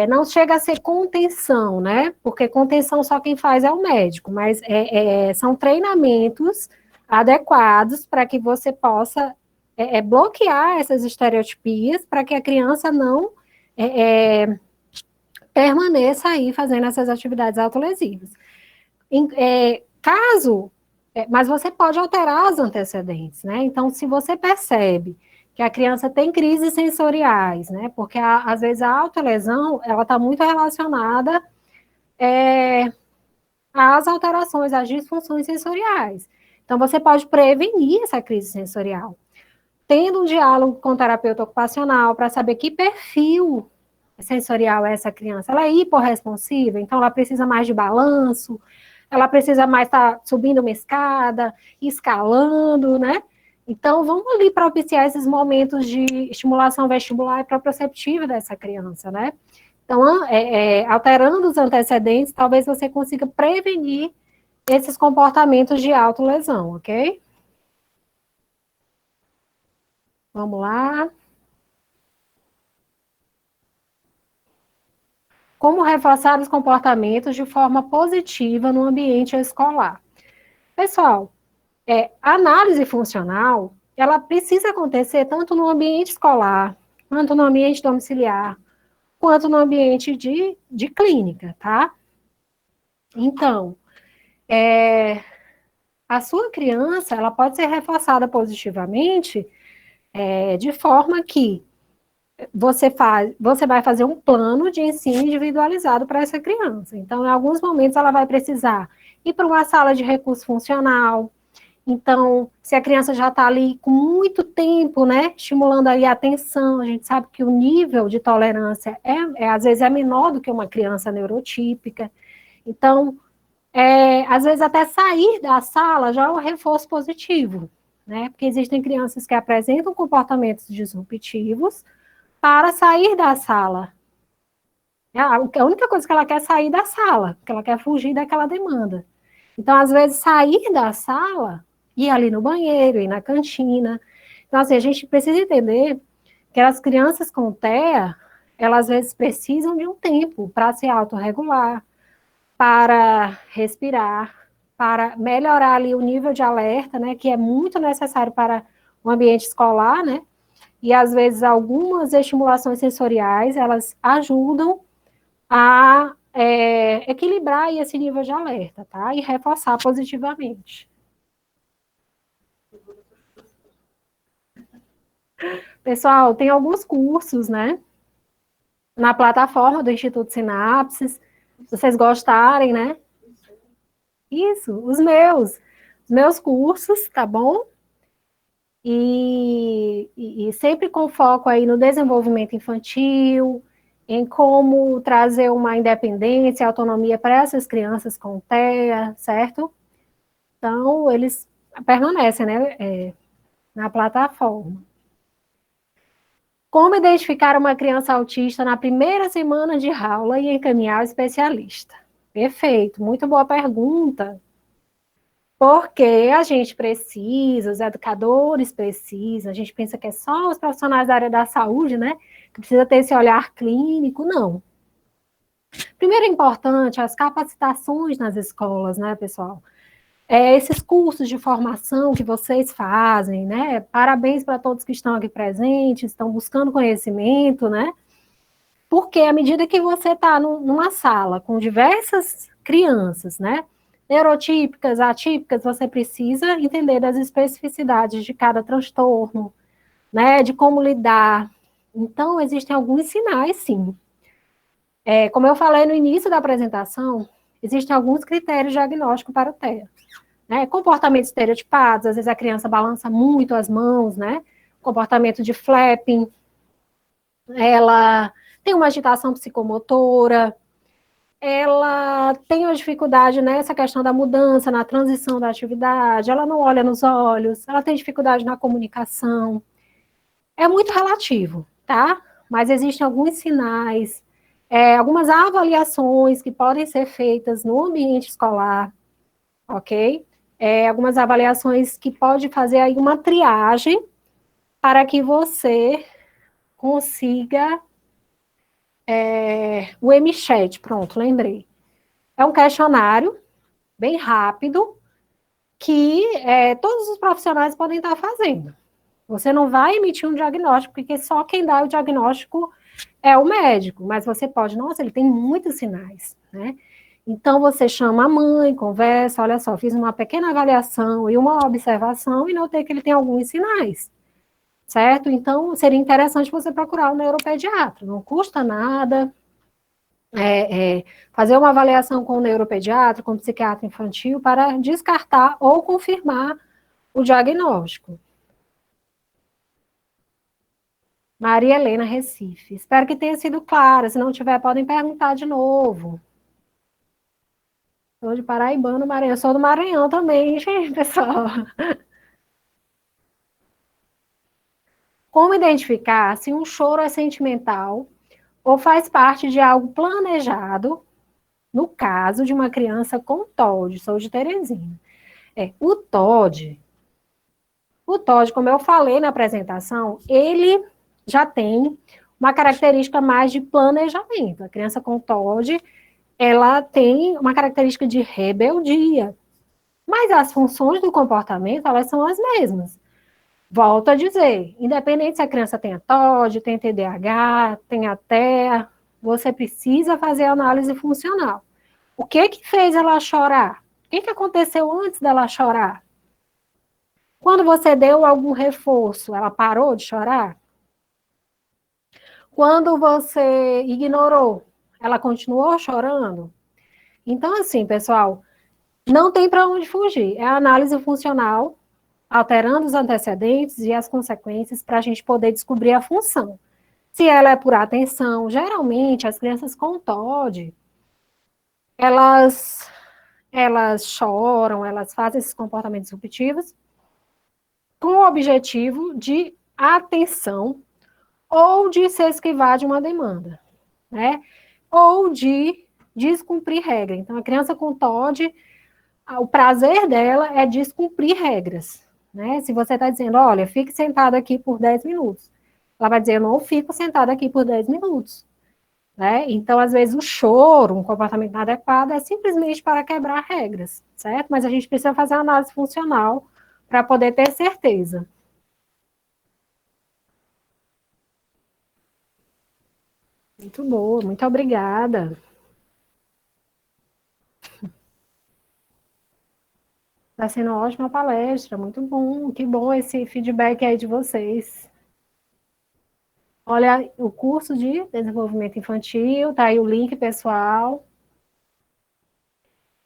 não chega a ser contenção, né? Porque contenção só quem faz é o médico, mas são treinamentos adequados para que você possa bloquear essas estereotipias para que a criança não permaneça aí fazendo essas atividades autolesivas. Caso, mas você pode alterar os antecedentes, né? Então, se você percebe que a criança tem crises sensoriais, né? Porque às vezes a autolesão, ela está muito relacionada às alterações, às disfunções sensoriais. Então, você pode prevenir essa crise sensorial, tendo um diálogo com o terapeuta ocupacional para saber que perfil sensorial é essa criança. Ela é hiporresponsiva, então ela precisa mais de balanço, ela precisa mais estar subindo uma escada, escalando, né? Então, vamos ali propiciar esses momentos de estimulação vestibular e proprioceptiva dessa criança, né? Então, alterando os antecedentes, talvez você consiga prevenir esses comportamentos de autolesão, ok? Vamos lá. Como reforçar os comportamentos de forma positiva no ambiente escolar? Pessoal, a análise funcional, ela precisa acontecer tanto no ambiente escolar, quanto no ambiente domiciliar, quanto no ambiente de clínica, tá? Então, a sua criança, ela pode ser reforçada positivamente, de forma que você vai fazer um plano de ensino individualizado para essa criança. Então, em alguns momentos, ela vai precisar ir para uma sala de recurso funcional. Então, se a criança já está ali com muito tempo, né, estimulando ali a atenção, a gente sabe que o nível de tolerância às vezes é menor do que uma criança neurotípica. Então, às vezes até sair da sala já é um reforço positivo, né? Porque existem crianças que apresentam comportamentos disruptivos para sair da sala. A única coisa que ela quer é sair da sala, porque ela quer fugir daquela demanda. Então, às vezes, sair da sala, ir ali no banheiro, ir na cantina. Então, assim, a gente precisa entender que as crianças com TEA, elas às vezes precisam de um tempo para se autorregular, para respirar, para melhorar ali o nível de alerta, né, que é muito necessário para o ambiente escolar, né, e às vezes algumas estimulações sensoriais, elas ajudam a equilibrar esse nível de alerta, tá, e reforçar positivamente. Pessoal, tem alguns cursos, né, na plataforma do Instituto Sinapses, se vocês gostarem, né, isso, os meus cursos, tá bom? E sempre com foco aí no desenvolvimento infantil, em como trazer uma independência e autonomia para essas crianças com TEA, certo? Então, eles permanecem, né, na plataforma. Como identificar uma criança autista na primeira semana de aula e encaminhar o especialista? Perfeito, muito boa pergunta. Porque a gente precisa, os educadores precisam, a gente pensa que é só os profissionais da área da saúde, né? Que precisa ter esse olhar clínico, não. Primeiro é importante as capacitações nas escolas, né, pessoal? Esses cursos de formação que vocês fazem, né? Parabéns para todos que estão aqui presentes, estão buscando conhecimento, né? Porque à medida que você está numa sala com diversas crianças, né? Neurotípicas, atípicas, você precisa entender das especificidades de cada transtorno, né? De como lidar. Então, existem alguns sinais, sim. Como eu falei no início da apresentação, existem alguns critérios diagnósticos para o TEA. Né? Comportamentos estereotipados, às vezes a criança balança muito as mãos, né? Comportamento de flapping, ela tem uma agitação psicomotora, ela tem uma dificuldade nessa questão da mudança, na transição da atividade, ela não olha nos olhos, ela tem dificuldade na comunicação. É muito relativo, tá? Mas existem alguns sinais, algumas avaliações que podem ser feitas no ambiente escolar, ok? Algumas avaliações que pode fazer aí uma triagem para que você consiga o MChat, pronto, lembrei. É um questionário bem rápido que todos os profissionais podem estar fazendo. Você não vai emitir um diagnóstico, porque só quem dá o diagnóstico é o médico, mas você pode, nossa, ele tem muitos sinais, né? Então você chama a mãe, conversa, olha só, fiz uma pequena avaliação e uma observação e notei que ele tem alguns sinais, certo? Então seria interessante você procurar um neuropediatra, não custa nada, fazer uma avaliação com o neuropediatra, com o psiquiatra infantil, para descartar ou confirmar o diagnóstico. Maria Helena, Recife. Espero que tenha sido clara. Se não tiver, podem perguntar de novo. Sou de Paraibano, Maranhão. Eu sou do Maranhão também, gente, pessoal. Como identificar se um choro é sentimental ou faz parte de algo planejado, no caso de uma criança com TOD? Sou de Teresina. O TOD, como eu falei na apresentação, ele já tem uma característica mais de planejamento. A criança com TOD, ela tem uma característica de rebeldia. Mas as funções do comportamento, elas são as mesmas. Volto a dizer, independente se a criança tem TOD, tem TDAH, tem TEA, você precisa fazer análise funcional. O que fez ela chorar? O que aconteceu antes dela chorar? Quando você deu algum reforço, ela parou de chorar? Quando você ignorou, ela continuou chorando? Então, assim, pessoal, não tem para onde fugir. É a análise funcional, alterando os antecedentes e as consequências para a gente poder descobrir a função. Se ela é por atenção, geralmente as crianças com TOD, elas, elas choram, elas fazem esses comportamentos disruptivos com o objetivo de atenção ou de se esquivar de uma demanda, né? Ou de descumprir regra. Então, a criança com TOD, o prazer dela é descumprir regras, né? Se você está dizendo, olha, fique sentado aqui por 10 minutos, ela vai dizer, eu não fico sentada aqui por 10 minutos, né? Então, às vezes, o choro, um comportamento inadequado, é simplesmente para quebrar regras, certo? Mas a gente precisa fazer uma análise funcional para poder ter certeza. Muito boa, muito obrigada. Está sendo uma ótima palestra, muito bom, que bom esse feedback aí de vocês. Olha, o curso de desenvolvimento infantil, tá aí o link, pessoal.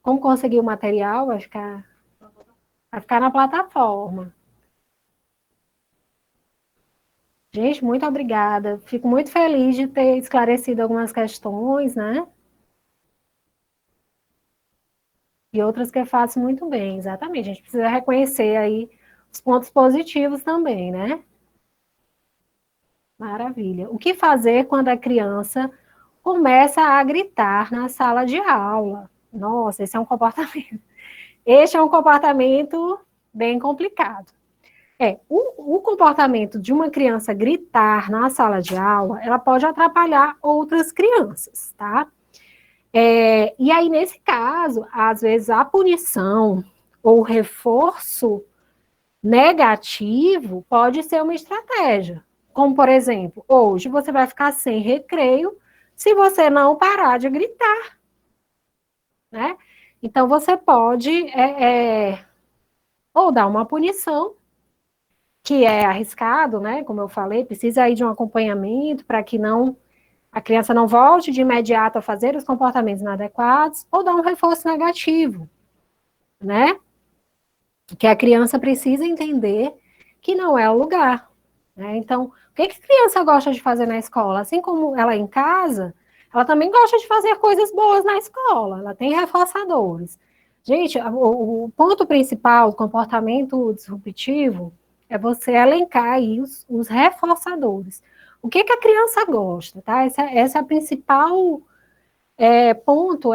Como conseguir o material? Vai ficar na plataforma. Gente, muito obrigada. Fico muito feliz de ter esclarecido algumas questões, né? E outras que eu faço muito bem, exatamente. A gente precisa reconhecer aí os pontos positivos também, né? Maravilha. O que fazer quando a criança começa a gritar na sala de aula? Nossa, esse é um comportamento. Este é um comportamento bem complicado. O comportamento de uma criança gritar na sala de aula, ela pode atrapalhar outras crianças, tá? E aí, nesse caso, às vezes a punição ou reforço negativo pode ser uma estratégia. Como, por exemplo, hoje você vai ficar sem recreio se você não parar de gritar, né? Então, você pode ou dar uma punição, que é arriscado, né? Como eu falei, precisa aí de um acompanhamento para que a criança não volte de imediato a fazer os comportamentos inadequados, ou dar um reforço negativo, né? Que a criança precisa entender que não é o lugar, né? Então, o que a criança gosta de fazer na escola? Assim como ela em casa, ela também gosta de fazer coisas boas na escola, ela tem reforçadores. Gente, o ponto principal do comportamento disruptivo é você elencar aí os reforçadores. O que a criança gosta, tá? Essa é a principal ponto,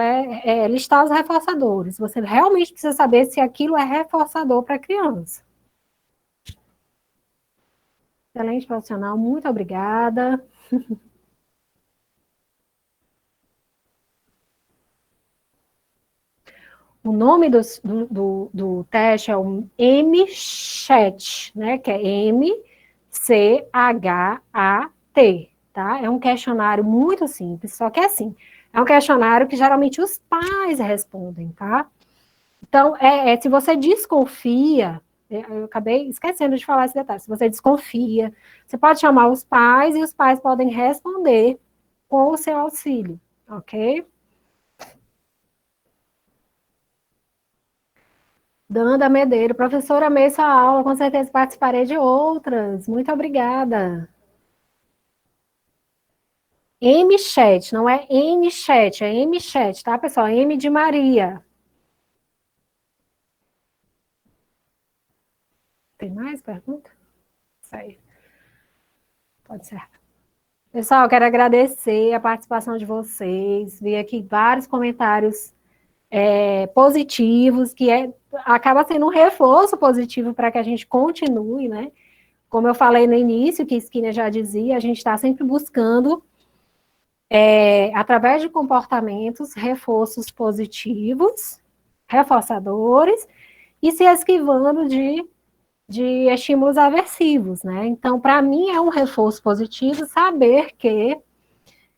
listar os reforçadores. Você realmente precisa saber se aquilo é reforçador para a criança. Excelente profissional, muito obrigada. O nome do teste é o MCHAT, né? Que é M-C-H-A-T, tá? É um questionário muito simples, só que é assim, é um questionário que geralmente os pais respondem, tá? Então, se você desconfia, eu acabei esquecendo de falar esse detalhe, se você desconfia, você pode chamar os pais e os pais podem responder com o seu auxílio, ok? Danda Medeiro, professora, amei sua aula, com certeza participarei de outras. Muito obrigada. M-Chat, não é N-Chat, é M-Chat, tá, pessoal? M de Maria. Tem mais pergunta? Isso aí, pode ser. Pessoal, quero agradecer a participação de vocês. Vi aqui vários comentários positivos, acaba sendo um reforço positivo para que a gente continue, né? Como eu falei no início, que Skinner já dizia, a gente está sempre buscando através de comportamentos, reforços positivos, reforçadores, e se esquivando de estímulos aversivos, né? Então, para mim, é um reforço positivo saber que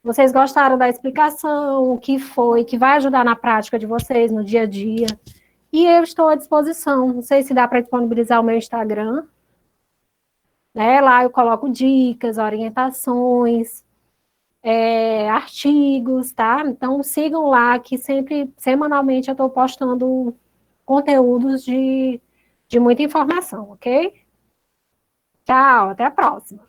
vocês gostaram da explicação, o que foi, que vai ajudar na prática de vocês, no dia a dia, e eu estou à disposição. Não sei se dá para disponibilizar o meu Instagram, né? Lá eu coloco dicas, orientações, artigos, tá? Então sigam lá, que sempre, semanalmente, eu estou postando conteúdos de muita informação, ok? Tchau, até a próxima.